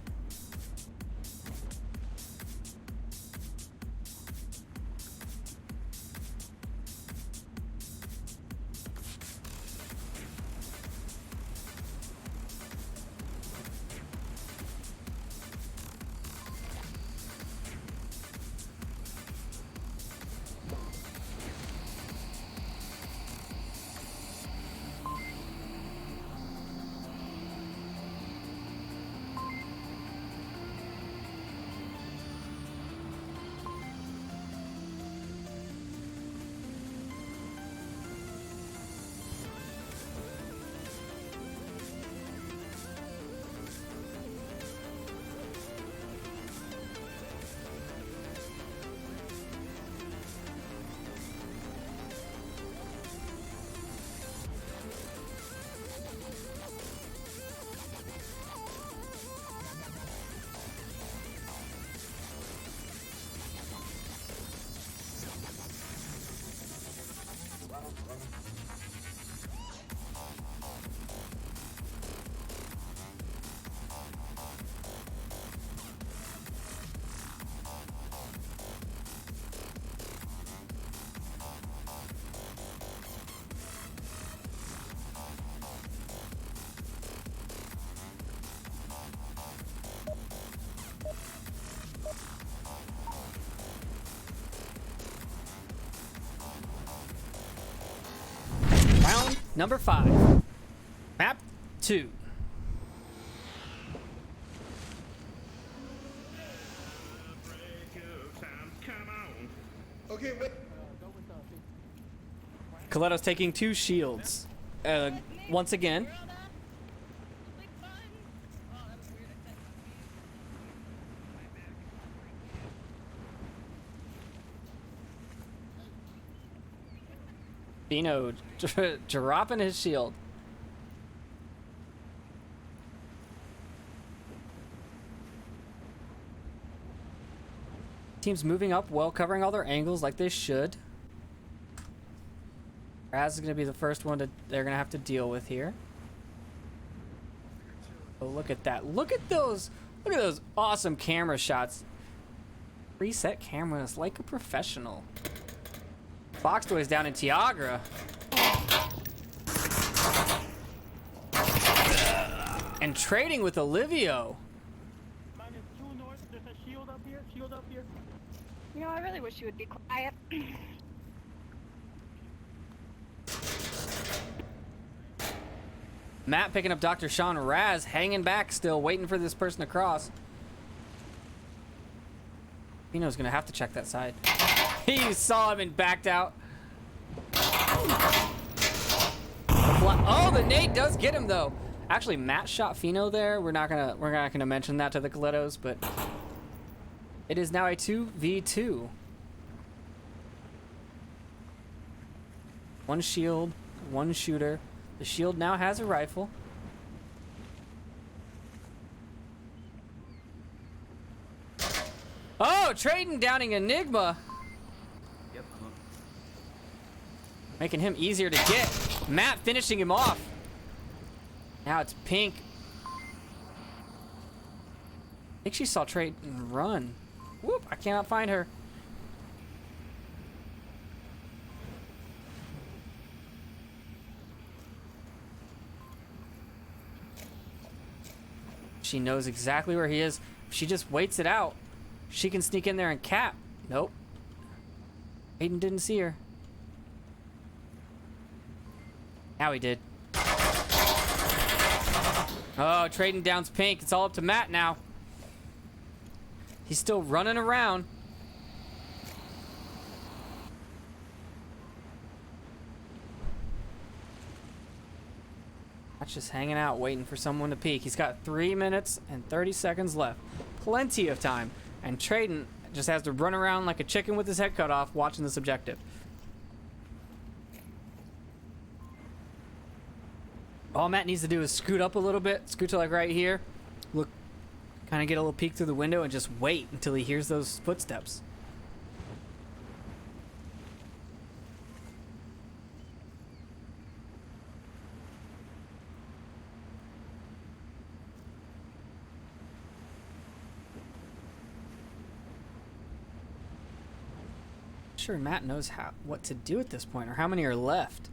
Number 5. Map 2. Okay, wait. Killettos taking 2 shields. Once again. World up. Big fun. Oh, that was weird. I said Dino dropping his shield. Team's moving up well, covering all their angles like they should. Raz is going to be the first one they're going to have to deal with here. Oh, look at that. Look at those awesome camera shots. Reset cameras like a professional. Foxboy's down in Tiagra. And trading with Olivio. -2 north, there's a shield up here, You know, I really wish you would be quiet. Matt picking up Dr. Sean. Raz hanging back still, waiting for this person to cross. Pino's gonna have to check that side. He saw him and backed out. Oh, the nade does get him though. Actually, Matt shot Fino there. We're not gonna mention that to the Killettos, but it is now a 2v2. One shield, one shooter. The shield now has a rifle. Oh, trading downing Enigma. Yep. Making him easier to get. Matt finishing him off. Now it's Pink. I think she saw Trayton run. Whoop, I cannot find her. She knows exactly where he is. If she just waits it out, she can sneak in there and cap. Nope. Aiden didn't see her. Now he did. Oh, trading downs Pink. It's all up to Matt now. He's still running around. Matt's just hanging out, waiting for someone to peek. He's got 3 minutes and 30 seconds left. Plenty of time. And Trayton just has to run around like a chicken with his head cut off, watching this objective. All Matt needs to do is scoot up a little bit, scoot to like right here, look, kind of get a little peek through the window and just wait until he hears those footsteps. Sure, Matt knows what to do at this point, or how many are left.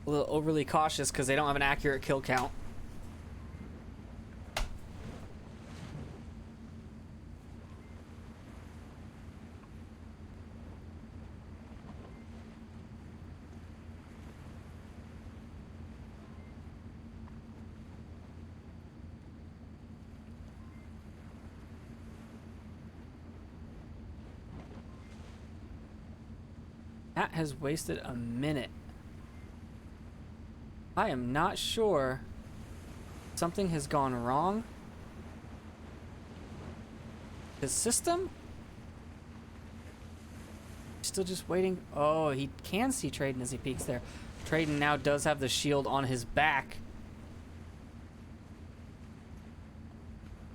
A little overly cautious because they don't have an accurate kill count. Matt has wasted a minute. I am not sure. Something has gone wrong. His system? Still just waiting. Oh, he can see Trayton as he peeks there. Trayton now does have the shield on his back.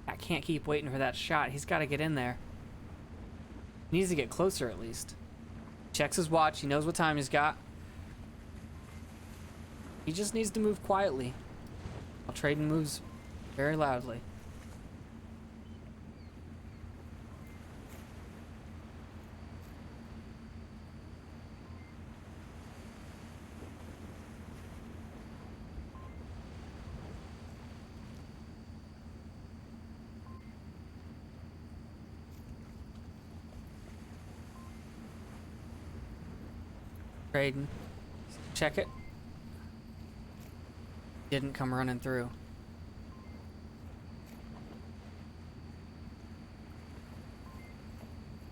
I can't keep waiting for that shot. He's got to get in there. He needs to get closer at least. Checks his watch. He knows what time he's got. He just needs to move quietly. While Trayton moves very loudly. Trayton, check it. Didn't come running through.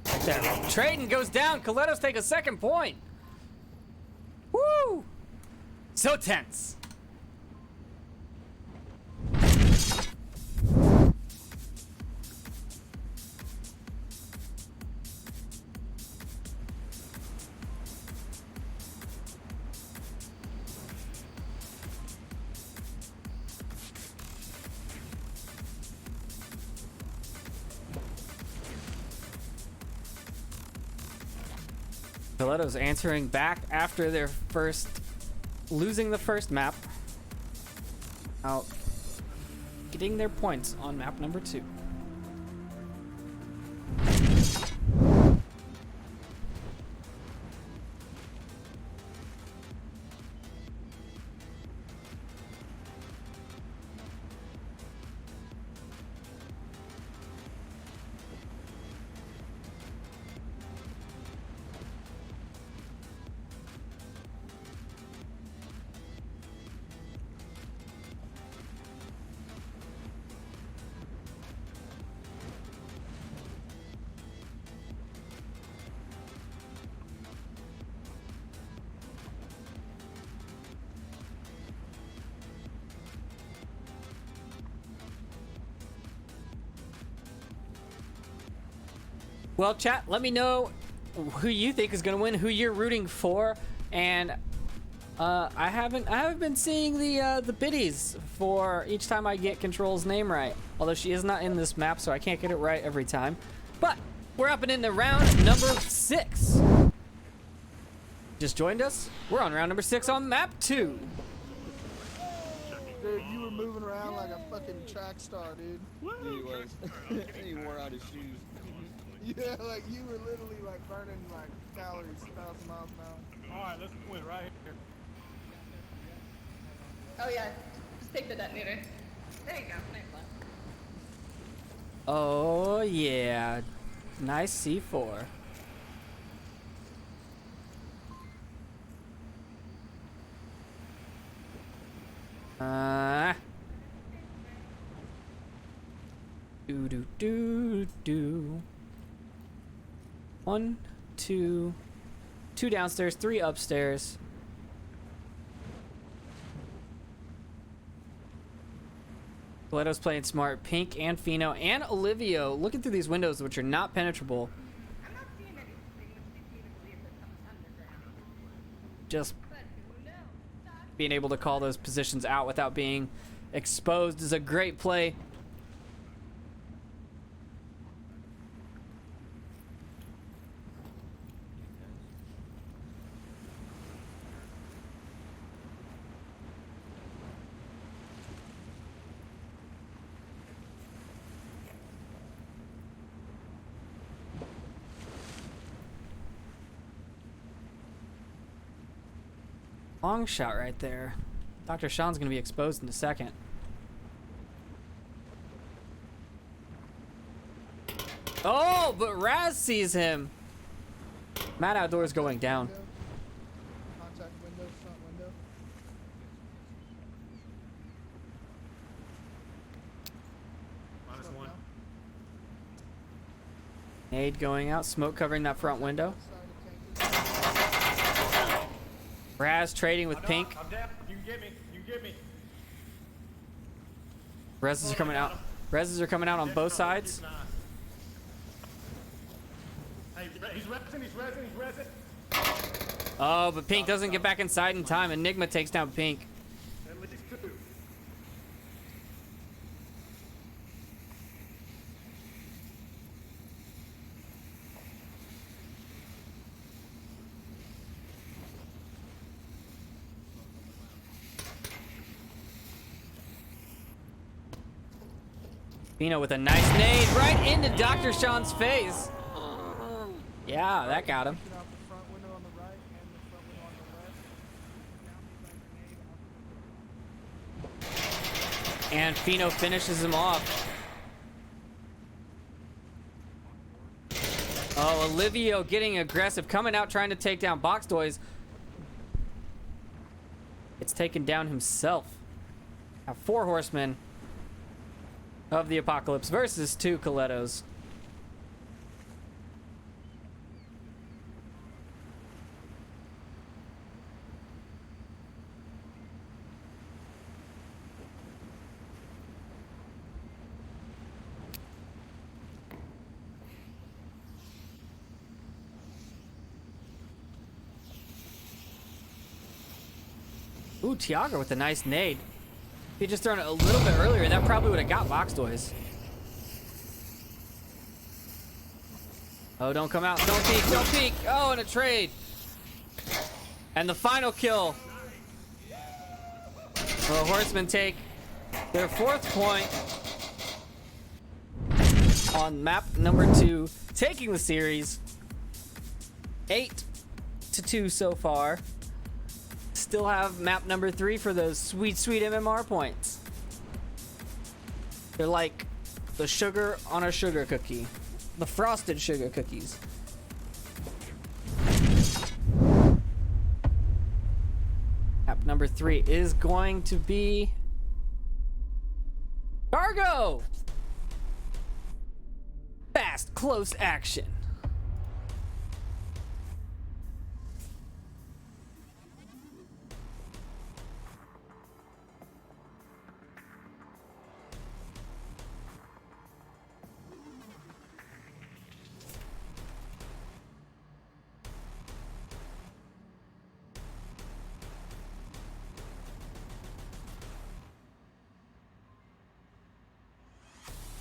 Right there. Trayton goes down. Killettos take a second point. Woo! So tense. Killettos answering back after their losing the first map. Out getting their points on map number 2. Well, chat, let me know who you think is going to win, who you're rooting for, and I haven't been seeing the biddies for each time I get Control's name right. Although she is not in this map, so I can't get it right every time. But we're up and into round number 6. Just joined us? We're on round number 6 on map 2. Dude, you were moving around like a fucking track star, dude. He was. He wore out his shoes. Yeah, like you were literally like burning like calories 1,000 miles an hour. Alright, let's quit right here. Oh yeah, just take the detonator. There you go. Nice one. Oh, yeah. Nice C4. Do. 1, 2, 2 downstairs, 3 upstairs. Killettos playing smart. Pink and Fino and Olivio looking through these windows, which are not penetrable. I'm not seeing anything which leads me to believe that someone's underground. Just But who knows? being able to call those positions out without being exposed is a great play. Long shot right there. Dr. Sean's gonna be exposed in a second. Oh, but Raz sees him. Mad Outdoors going down. Contact window, front window. -1. Nade going out, smoke covering that front window. Raz trading with Pink. I'm down. You can get me. You can get me. Reses are coming out. Reses are coming out on both sides. Hey, he's resin. Oh, but Pink doesn't get back inside in time. Enigma takes down Pink. At least 2. Fino with a nice nade right into Dr. Sean's face. Yeah, that got him. Out the front window on the right and the front window on the left. And Fino finishes him off. Oh, Olivio getting aggressive, coming out trying to take down Box Toys. It's taken down himself. Have 4 horsemen of the apocalypse versus 2 Killettos. Ooh, Tiago with a nice nade. If he just thrown it a little bit earlier, that probably would have got box toys. Oh, don't come out. Don't peek. Don't peek. Oh, and a trade. And the final kill. The Horsemen take their 4th point on map number 2, taking the series 8-2 so far. Still have map number 3 for those sweet, sweet MMR points. They're like the sugar on a sugar cookie. The frosted sugar cookies. Map number 3 is going to be Cargo! Fast, close action.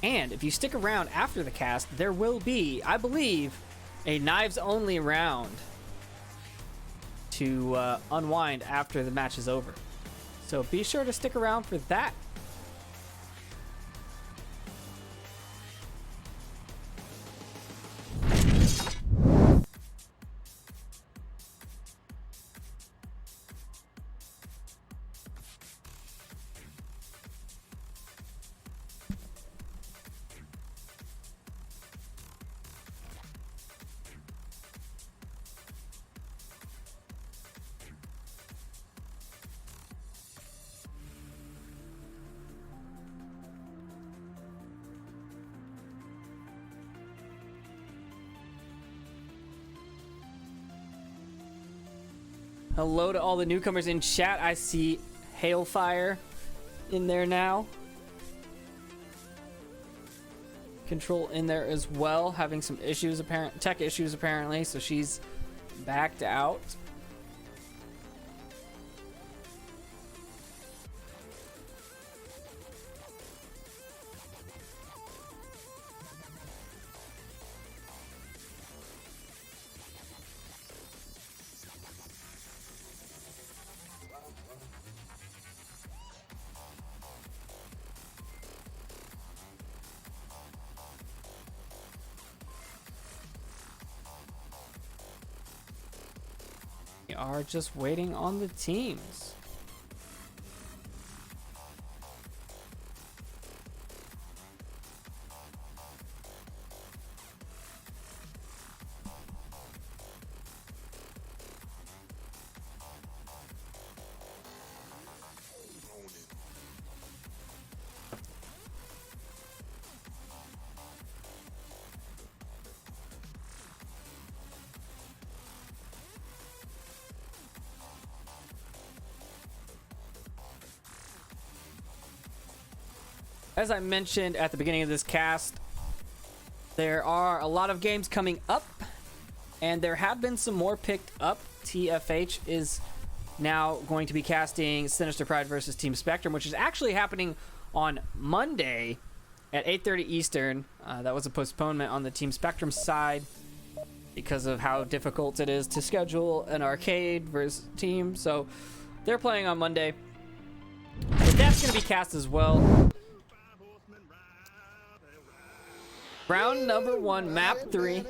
And if you stick around after the cast, there will be, I believe, a knives only round to unwind after the match is over. So be sure to stick around for that. Hello to all the newcomers in chat. I see Hailfire in there now. Control in there as well, having some issues, tech issues apparently, so she's backed out. We are just waiting on the teams. As I mentioned at the beginning of this cast, there are a lot of games coming up, and there have been some more picked up. TFH is now going to be casting Sinister Pride versus Team Spectrum, which is actually happening on Monday at 8:30 Eastern. That was a postponement on the Team Spectrum side because of how difficult it is to schedule an arcade versus team. So they're playing on Monday. But that's going to be cast as well. Round number 1, map 3. Amount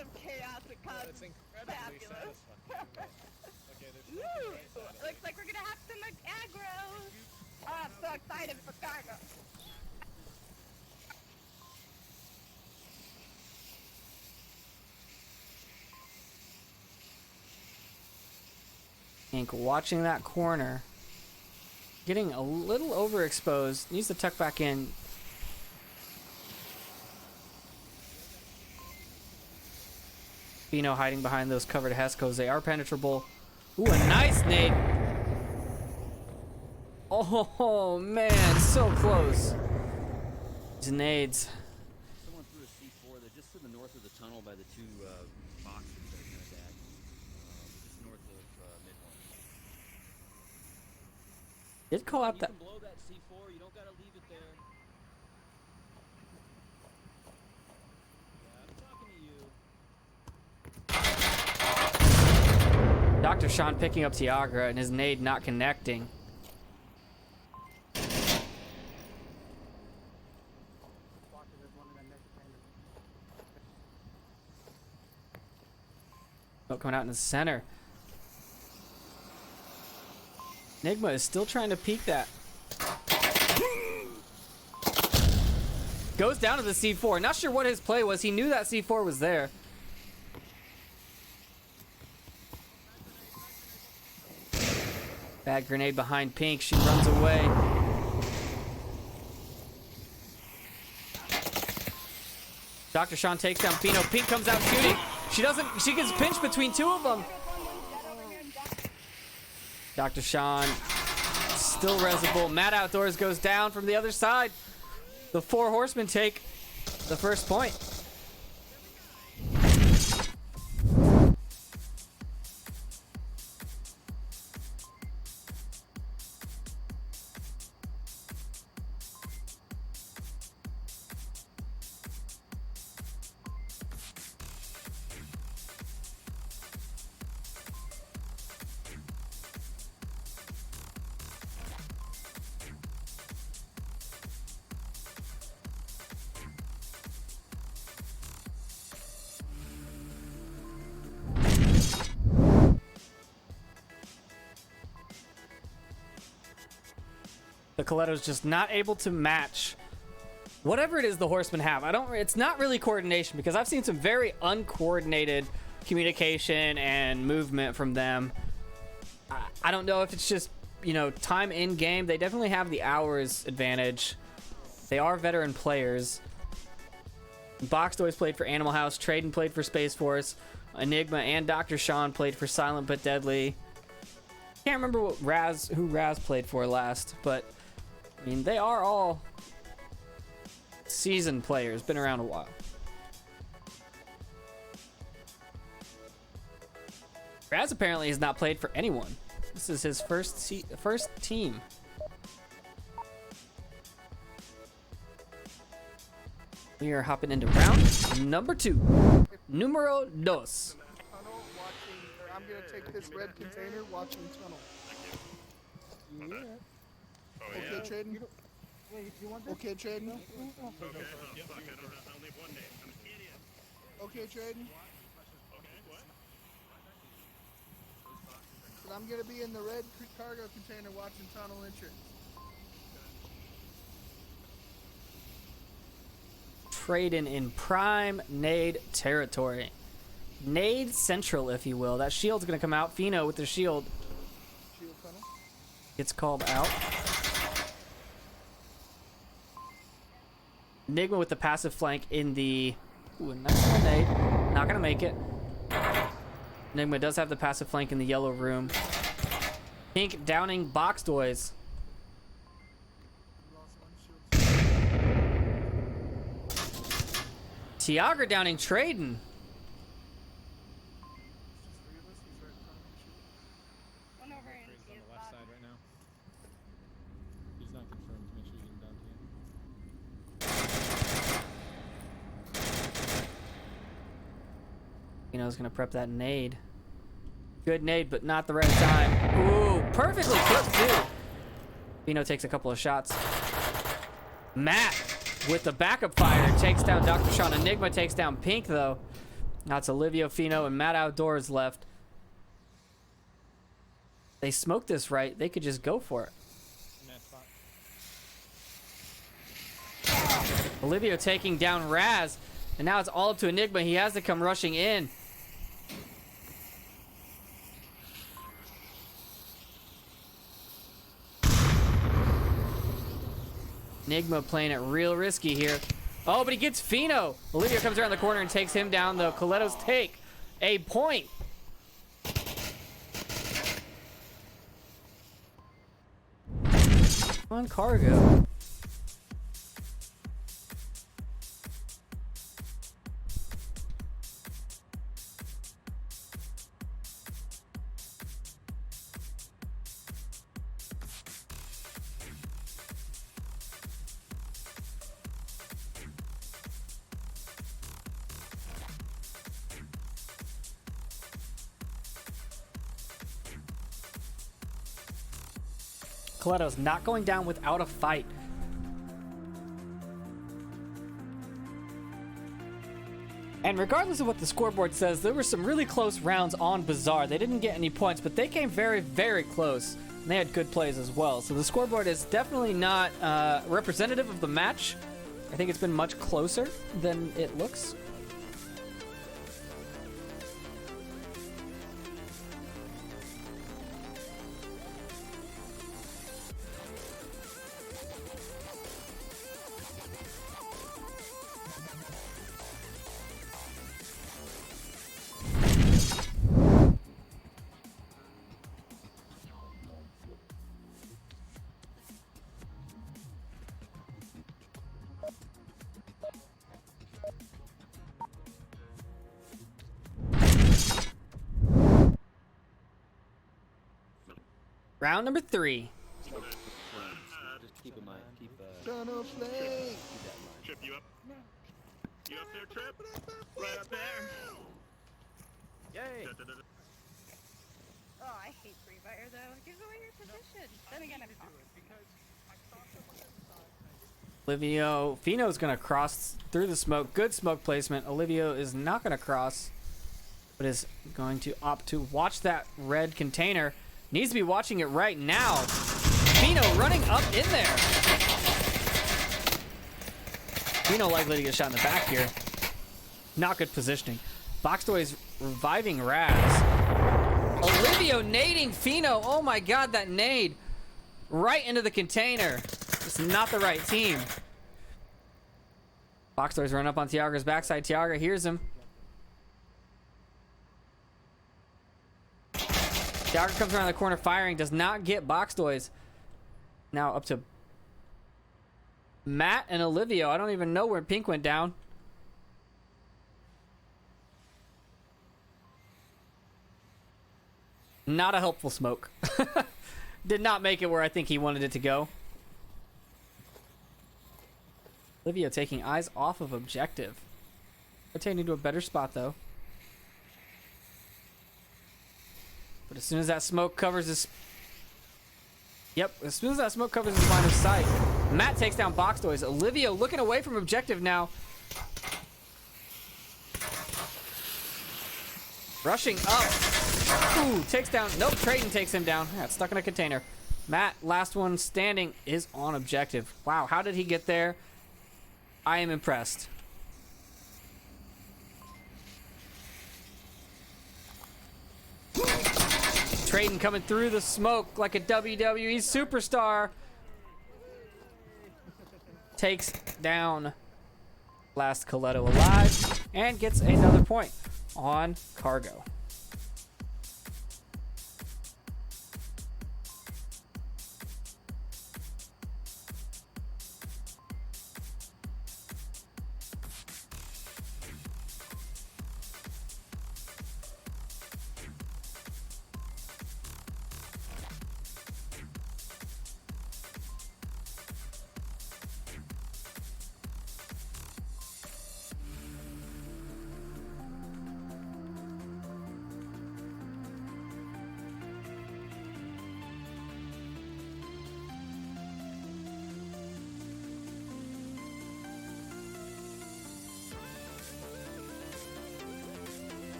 of chaos it causes. Fabulous. Woo! Looks like we're gonna have some aggro. Oh, I'm so excited for Cargo. Pink watching that corner. Getting a little overexposed. Needs to tuck back in. Fino hiding behind those covered Hescos. They are penetrable. Ooh, a nice nade. Oh, man. So close. These nades. Someone threw a C4. They're just to the north of the tunnel by the two boxes that are kind of bad. Just north of Midway. Did call out You that. can blow that C4. You don't gotta leave it there. Yeah, I'm talking to you. Dr. Sean picking up Tiagra and his nade not connecting. Oh, coming out in the center. Enigma is still trying to peek that. Goes down to the C4. Not sure what his play was. He knew that C4 was there. Bad grenade behind Pink. She runs away. Dr. Sean takes down Fino. Pink comes out shooting. She gets pinched between two of them. Dr. Sean still resible. Mad Outdoors goes down from the other side. The 4 Horsemen take the first point. The Killettos just not able to match whatever it is the Horsemen have. It's not really coordination, because I've seen some very uncoordinated communication and movement from them. I don't know if it's just, time in game. They definitely have the hours advantage. They are veteran players. Boxed always played for Animal House. Traden played for Space Force. Enigma and Dr. Sean played for Silent But Deadly. Can't remember who Raz played for last, but I mean, they are all seasoned players, been around a while. Raz apparently has not played for anyone. This is his first team. We are hopping into round number 2. Numero dos. Tunnel watching, or I'm gonna take this red container watching tunnel. Yeah. Okay, Traden. Okay, Traden. Okay, Traden. But I'm gonna be in the red cargo container watching tunnel entrance. Traden in prime nade territory. Nade central, if you will. That shield's gonna come out. Fino with the shield Shield tunnel. gets called out. Enigma with the passive flank in the... Ooh, a nice little nade. Not gonna make it. Enigma does have the passive flank in the yellow room. Pink downing box toys. Lost one shield. Tiagra downing Traden. One over in He's on his the left spot. side right now. He's not confirmed. Make sure you get him down to him. Fino's gonna prep that nade. Good nade, but not the right time. Ooh, perfectly cooked too. Fino takes a couple of shots. Matt with the backup fire takes down Dr. Sean. Enigma takes down Pink though. Now it's Olivia, Fino, and Matt Outdoors left. They smoked this right. They could just go for it. In that spot. Olivia taking down Raz. And now it's all up to Enigma. He has to come rushing in. Enigma playing it real risky here. Oh, but he gets Fino. Olivia comes around the corner and takes him down, though. Killettos take a point. On Cargo. Killettos not going down without a fight. And regardless of what the scoreboard says, there were some really close rounds on Bazaar. They didn't get any points, but they came very, very close. And they had good plays as well. So the scoreboard is definitely not representative of the match. I think it's been much closer than it looks. Round number 3. Just keep in mind, Tunnel flame. keep that in mind. Trip, you up? You up there, Trip? Right up there. Yay! Da-da-da-da. Oh, I hate free fire though. It gives away your position. Then again, I'm talking. Olivio, Fino's gonna cross through the smoke. Good smoke placement. Olivio is not gonna cross, but is going to opt to watch that red container. Needs to be watching it right now. Fino running up in there. Fino likely to get shot in the back here. Not good positioning. Boxtoy's reviving Raz. Olivio nading Fino. Oh my god, that nade. Right into the container. It's not the right team. Boxtoy's run up on Tiaga's backside. Tiaga hears him. Tiaga comes around the corner firing. Does not get Boxtoys. Now up to Matt and Olivio. I don't even know where Pink went down. Not a helpful smoke. Did not make it where I think he wanted it to go. Olivia taking eyes off of objective. Attaining to a better spot though. But as soon as that smoke covers his... Yep, as soon as that smoke covers his line of sight, Matt takes down Boxtoys. Olivia looking away from objective now. Rushing up. Ooh, takes down... Nope, Trayton takes him down. Yeah, it's stuck in a container. Matt, last one standing, is on objective. Wow, how did he get there? I am impressed. Trayton coming through the smoke like a WWE superstar. Takes down last Killetto alive and gets another point on Cargo.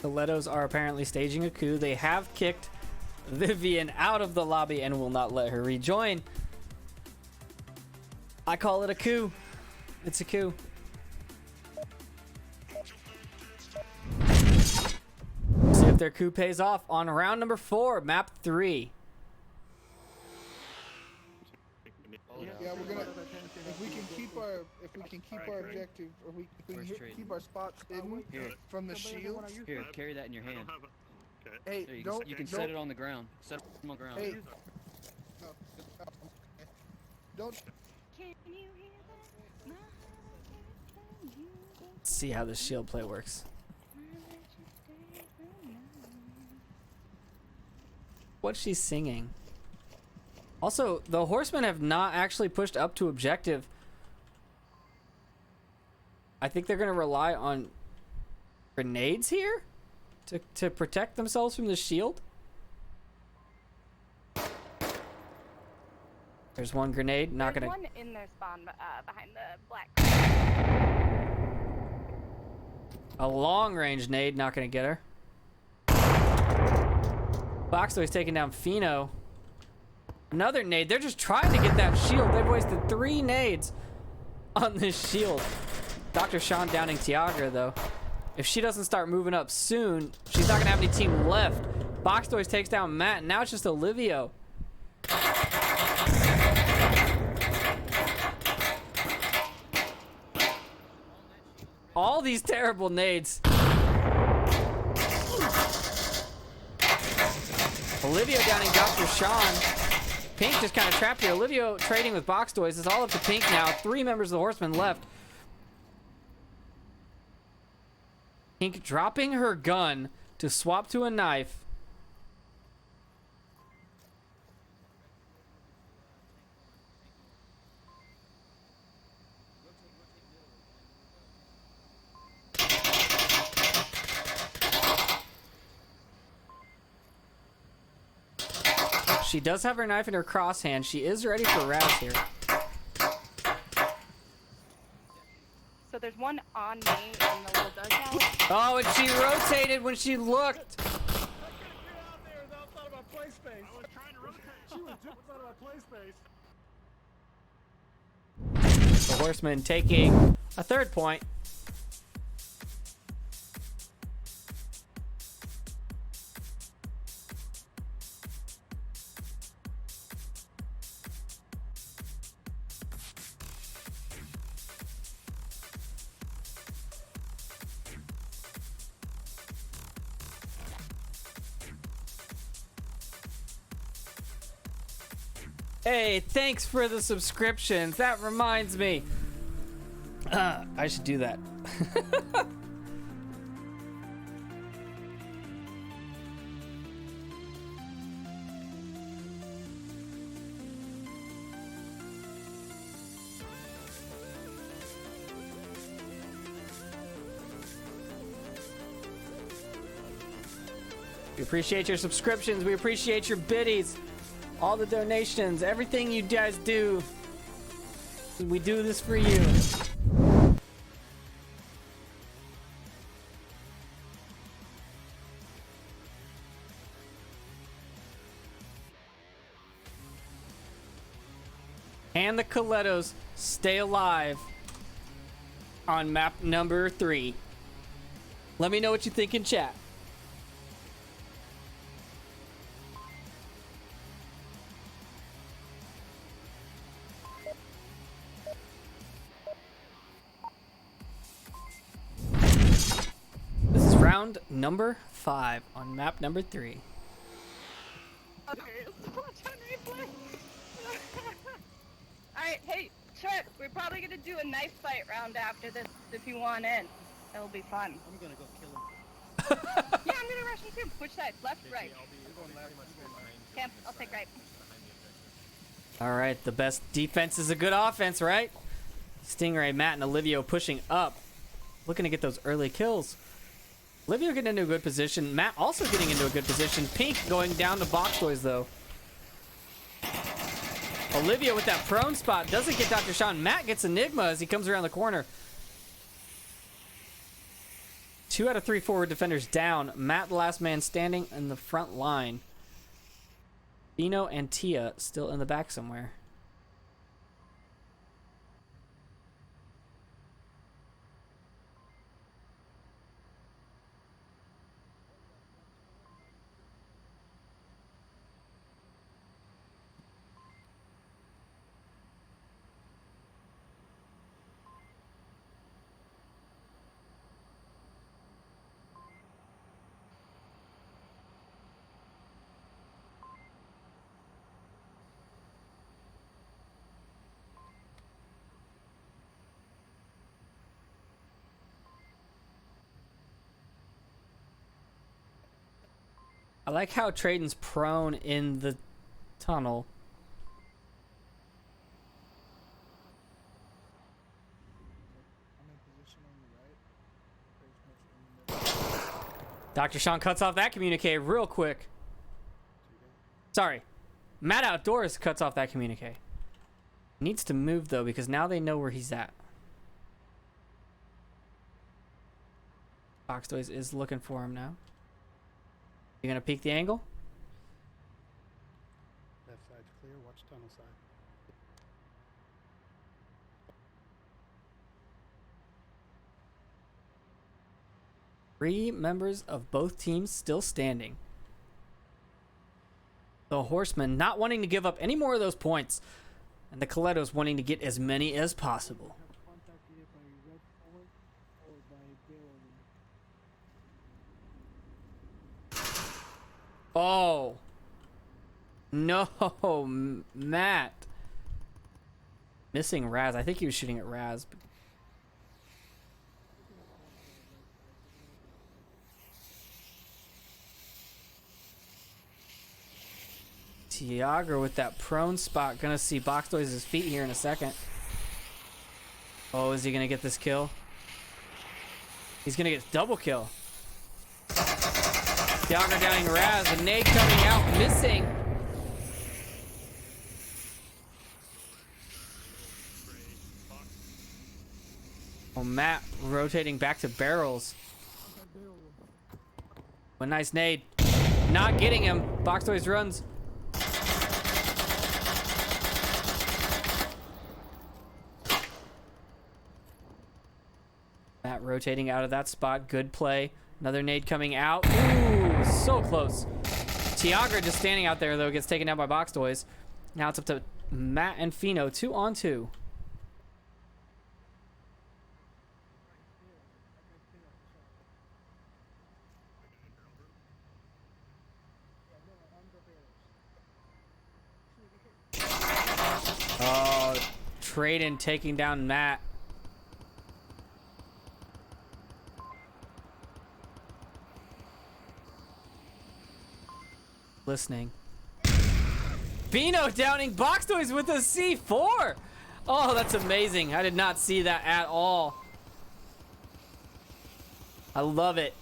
Killettos are apparently staging a coup. They have kicked Vivian out of the lobby and will not let her rejoin. I call it a coup. It's a coup. See if their coup pays off on round number 4, map 3. Yeah, we're gonna. If we can keep our objective, or if we can keep our spots hidden from the shields. Here, carry that in your hand. Hey, There, don't. you can set it on the ground. Set it on the ground. Hey. Don't. Can you hear that? My heart can you Let's see how the shield play works. What's she singing? Also, the Horsemen have not actually pushed up to objective. I think they're going to rely on grenades here to protect themselves from the shield. There's one grenade, not There's going to... one in their spawn behind the black. A long-range nade, not going to get her. Boxtoy's taking down Fino. Another nade. They're just trying to get that shield. They've wasted 3 nades on this shield. Dr. Sean downing Tiagra, though. If she doesn't start moving up soon, she's not going to have any team left. Boxtoys takes down Matt, and now it's just Olivio. All these terrible nades. Olivio downing Dr. Sean. Pink just kind of trapped here. Olivio trading with Boxtoys. It's all up to Pink now. 3 members of the Horsemen left. Pink dropping her gun to swap to a knife. She does have her knife in her cross hand. She is ready for Raz here. So there's one on me in the little dugout. Oh, and she rotated when she looked. Get out there outside of our play space. I was trying to rotate. She was just outside of our play space. The Horsemen taking a 3rd point. Hey, thanks for the subscriptions. That reminds me. I should do that. We appreciate your subscriptions. We appreciate your biddies. All the donations, everything you guys do. We do this for you. And the Killettos stay alive on map number 3. Let me know what you think in chat. This is round number 5 on map number 3. Okay, so much on replay. Alright, hey, Trip, we're probably gonna do a knife fight round after this if you want in. It'll be fun. I'm gonna go kill him. Yeah, I'm gonna rush you too. Which side? Left, right? Camp, I'll take right. All right, the best defense is a good offense, right? Stingray, Matt, and Olivio pushing up. Looking to get those early kills. Olivio getting into a good position. Matt also getting into a good position. Pink going down to Boxtoys, though. Olivia with that prone spot doesn't get Dr. Sean. Matt gets Enigma as he comes around the corner. 2 out of 3 forward defenders down. Matt, the last man standing in the front line. Dino and Tia still in the back somewhere. I like how Trayden's prone in the tunnel. Dr. Sean cuts off that communique real quick. Sorry. Matt Outdoors cuts off that communique. Needs to move, though, because now they know where he's at. Box Toys is looking for him now. You gonna peek the angle? Left side's clear. Watch tunnel side. 3 members of both teams still standing. The Horsemen not wanting to give up any more of those points, and the Killettos wanting to get as many as possible. Oh. No, Matt. Missing Raz. I think he was shooting at Raz. Tiago with that prone spot. Gonna see Box Toys' feet here in a second. Oh, is he gonna get this kill? He's gonna get double kill. Tiago downing Raz. A nade coming out, missing. Oh, Matt rotating back to barrels. One nice nade. Not getting him. Box Toys runs. Matt rotating out of that spot. Good play. Another nade coming out. Ooh, so close. Tiago just standing out there, though, gets taken out by Box Toys. Now it's up to Matt and Fino, 2-on-2. Oh, Trayden taking down Matt. Listening. Bino downing Box Toys with a C4. Oh, that's amazing. I did not see that at all. I love it.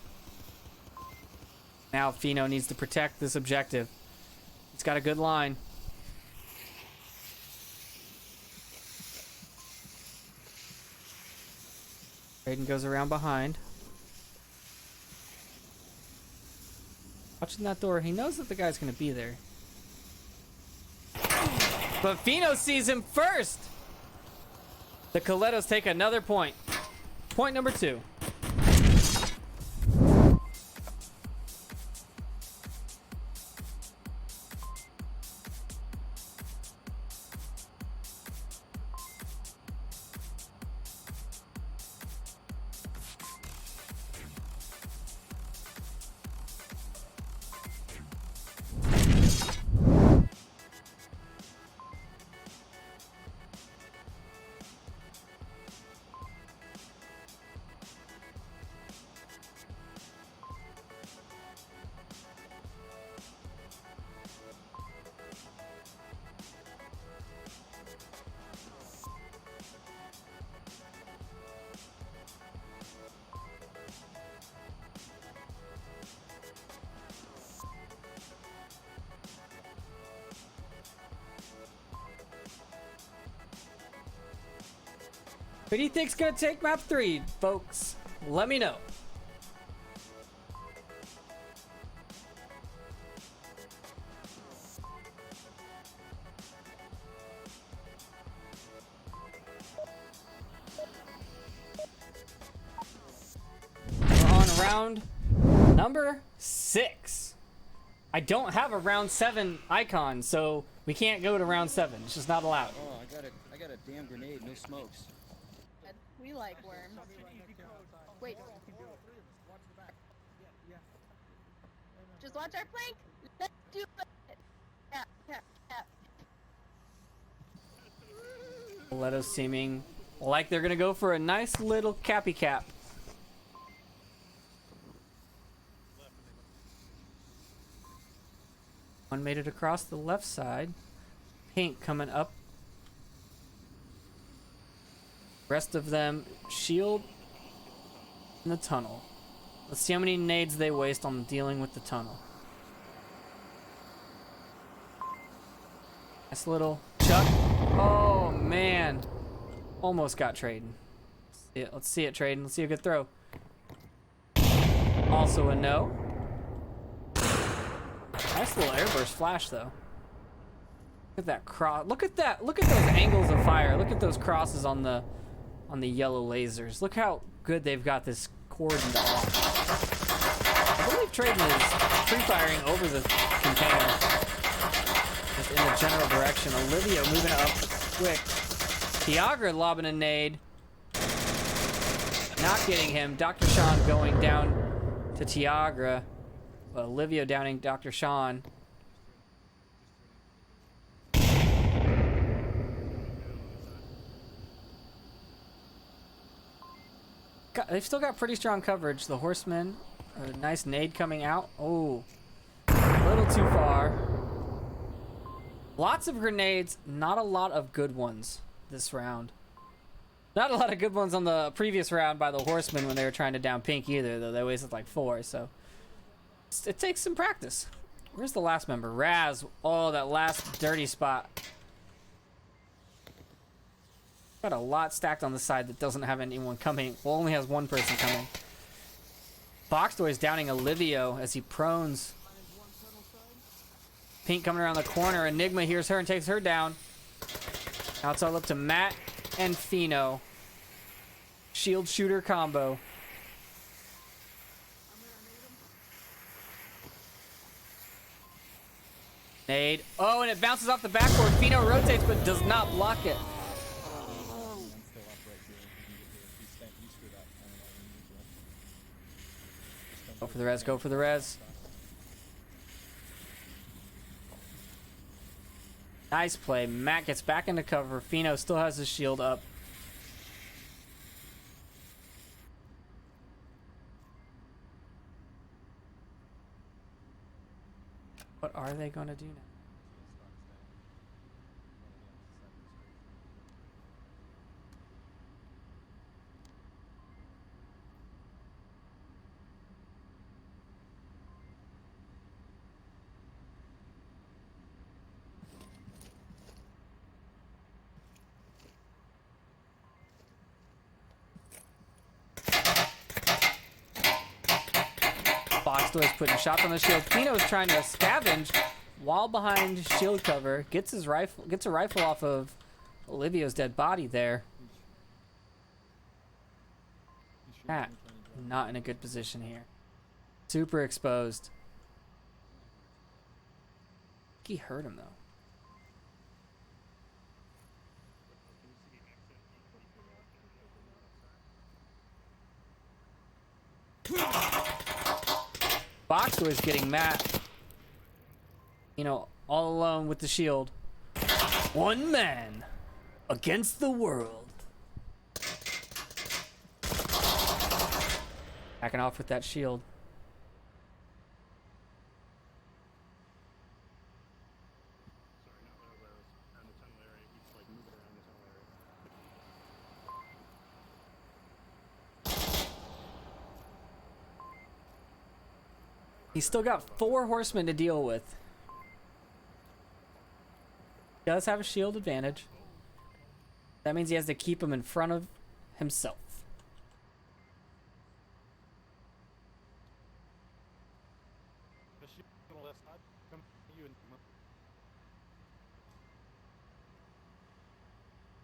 Now Fino needs to protect this objective. He's got a good line. Trayden goes around behind. Watching that door, he knows that the guy's gonna be there. But Fino sees him first! The Killettos take another point. Point number 2. Who do you think's gonna take map 3, folks? Let me know. round number 6. I don't have a round 7 icon, so we can't go to round 7. It's just not allowed. Oh, I got a damn grenade, no smokes. We like worms. Wait. Just watch our flank. Let's do it. Yeah, yeah, yeah. Killettos seeming like they're gonna go for a nice little cappy cap. One made it across the left side. Pink coming up. Rest of them shield in the tunnel. Let's see how many nades they waste on dealing with the tunnel. Nice little chuck. Oh man. Almost got Traden. Let's see it, Traden. Let's see a good throw. Also a no. Nice little airburst flash though. Look at that cross. Look at that. Look at those angles of fire. Look at those crosses on the yellow lasers. Look how good they've got this cordoned off. I believe Traden is free firing over the container. Just in the general direction. Olivia moving up quick. Tiagra lobbing a nade. Not getting him. Dr. Sean going down to Tiagra. But Olivia downing Dr. Sean. They've still got pretty strong coverage. The Horsemen, a nice nade coming out. Oh, a little too far. Lots of grenades, not a lot of good ones this round. Not a lot of good ones on the previous round by the Horsemen when they were trying to down Pink either, though they wasted like 4, so it takes some practice. Where's the last member? Raz. Oh, that last dirty spot. Got a lot stacked on the side that doesn't have anyone coming. Well, only has one person coming. Boxdoor is downing Olivio as he prones. Pink coming around the corner. Enigma hears her and takes her down. Now it's all up to Matt and Fino. Shield shooter combo. Nade. Oh, and it bounces off the backboard. Fino rotates but does not block it. Go for the res, go for the res. Nice play. Matt gets back into cover. Fino still has his shield up. What are they going to do now? Boxdoor is putting shots on the shield. Fino is trying to scavenge while behind shield cover. Gets a rifle off of Olivio's dead body there. Matt, not in a good position here. Super exposed. He hurt him though. Boxdoor is getting Matt, you know, all alone with the shield. One man against the world. Backing off with that shield. He's still got 4 horsemen to deal with. He does have a shield advantage. That means he has to keep him in front of himself.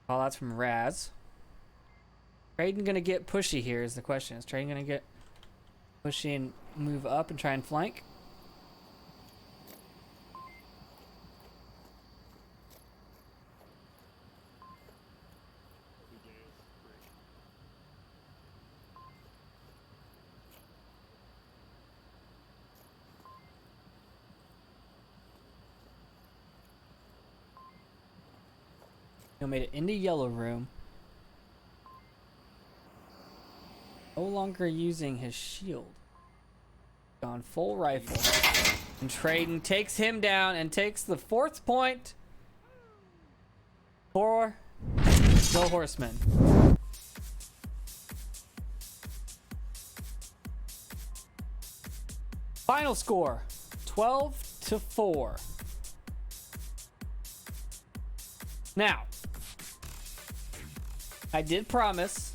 Oh, that's from Raz. Traden gonna get pushy here is the question. Is Traden gonna get Pushing, move up and try and flank. He made it into yellow room. No longer using his shield. Gone full rifle. And Traden takes him down and takes the 4th point for the Horsemen. Final score, 12-4. Now, I did promise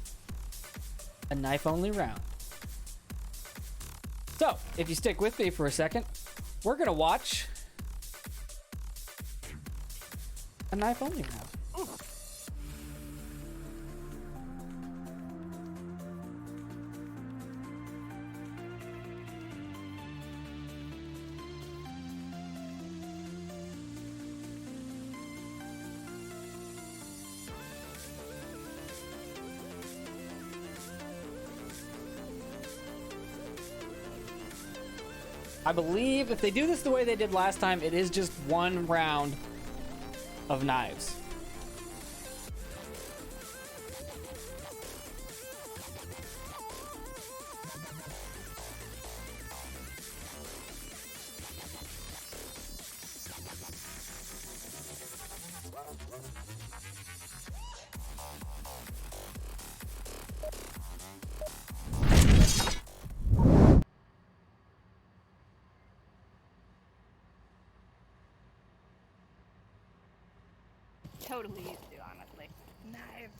a knife-only round. So, if you stick with me for a second, we're gonna watch a knife-only round. I believe if they do this the way they did last time, it is just 1 round of knives. Totally used to, honestly. Knives.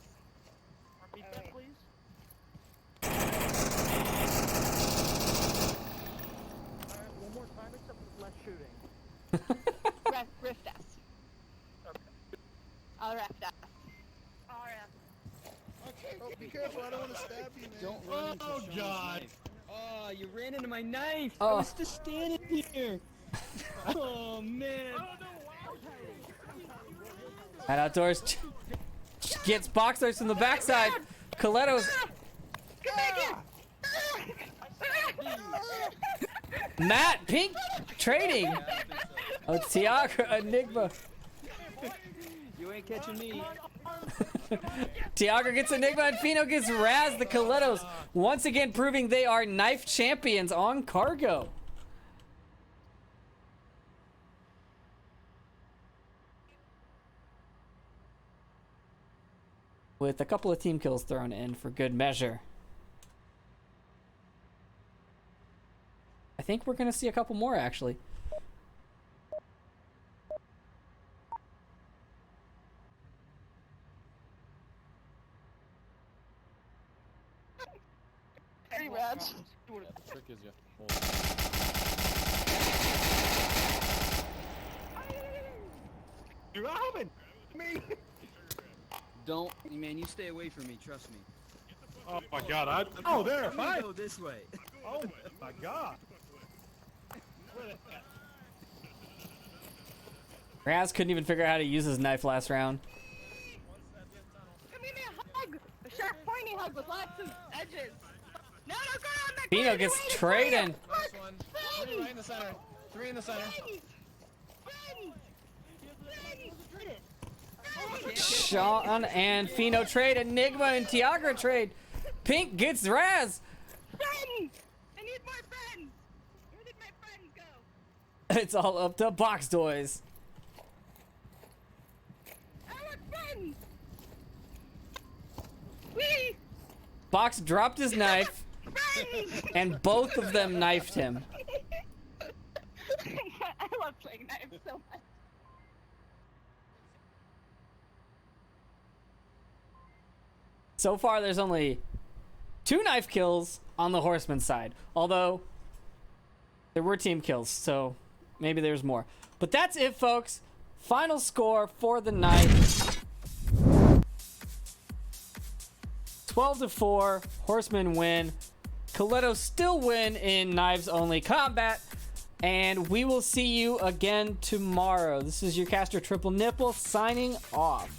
Repeat Oh, that, wait. please. Alright, one more time, except with less shooting. Rift us. Okay. I'll ref us. I'll ref. Oh, be careful, I don't want to stab you, man. Don't run into Sean's knife. Oh, you ran into my knife. Oh. I was just standing here. Oh man. Matt Outdoors gets boxers from the backside. Killettos. Matt, Pink trading. Oh, Tiago, Enigma. You ain't catching me. Tiago gets Enigma and Fino gets Raz. The Killettos once again proving they are knife champions on cargo. With a couple of team kills thrown in for good measure. I think we're gonna see a couple more actually. Hey, Raj. The trick is you hold. You're robbing me! Don't, man. You stay away from me. Trust me. Oh my god, oh, there, I'm gonna fine! go this way. Oh my god! Raz couldn't even figure out how to use his knife last round. Come give me a hug. A sharp, pointy hug with lots of edges. No, go on that. Fino gets trading. Nice one. Three right in the center. Three in the center. Sean and Fino trade. Enigma and Tiago trade. Pink gets Raz. Friends! I need more friends! Where did my friends go? It's all up to Box Toys. I want friends! Whee! Box dropped his knife Friends! and both of them knifed him. I love playing knives so much. So far, there's only 2 knife kills on the Horseman side. Although, there were team kills, so maybe there's more. But that's it, folks. Final score for the night. 12-4. Horsemen win. Killettos still win in knives only combat. And we will see you again tomorrow. This is your caster Triple Nipple signing off.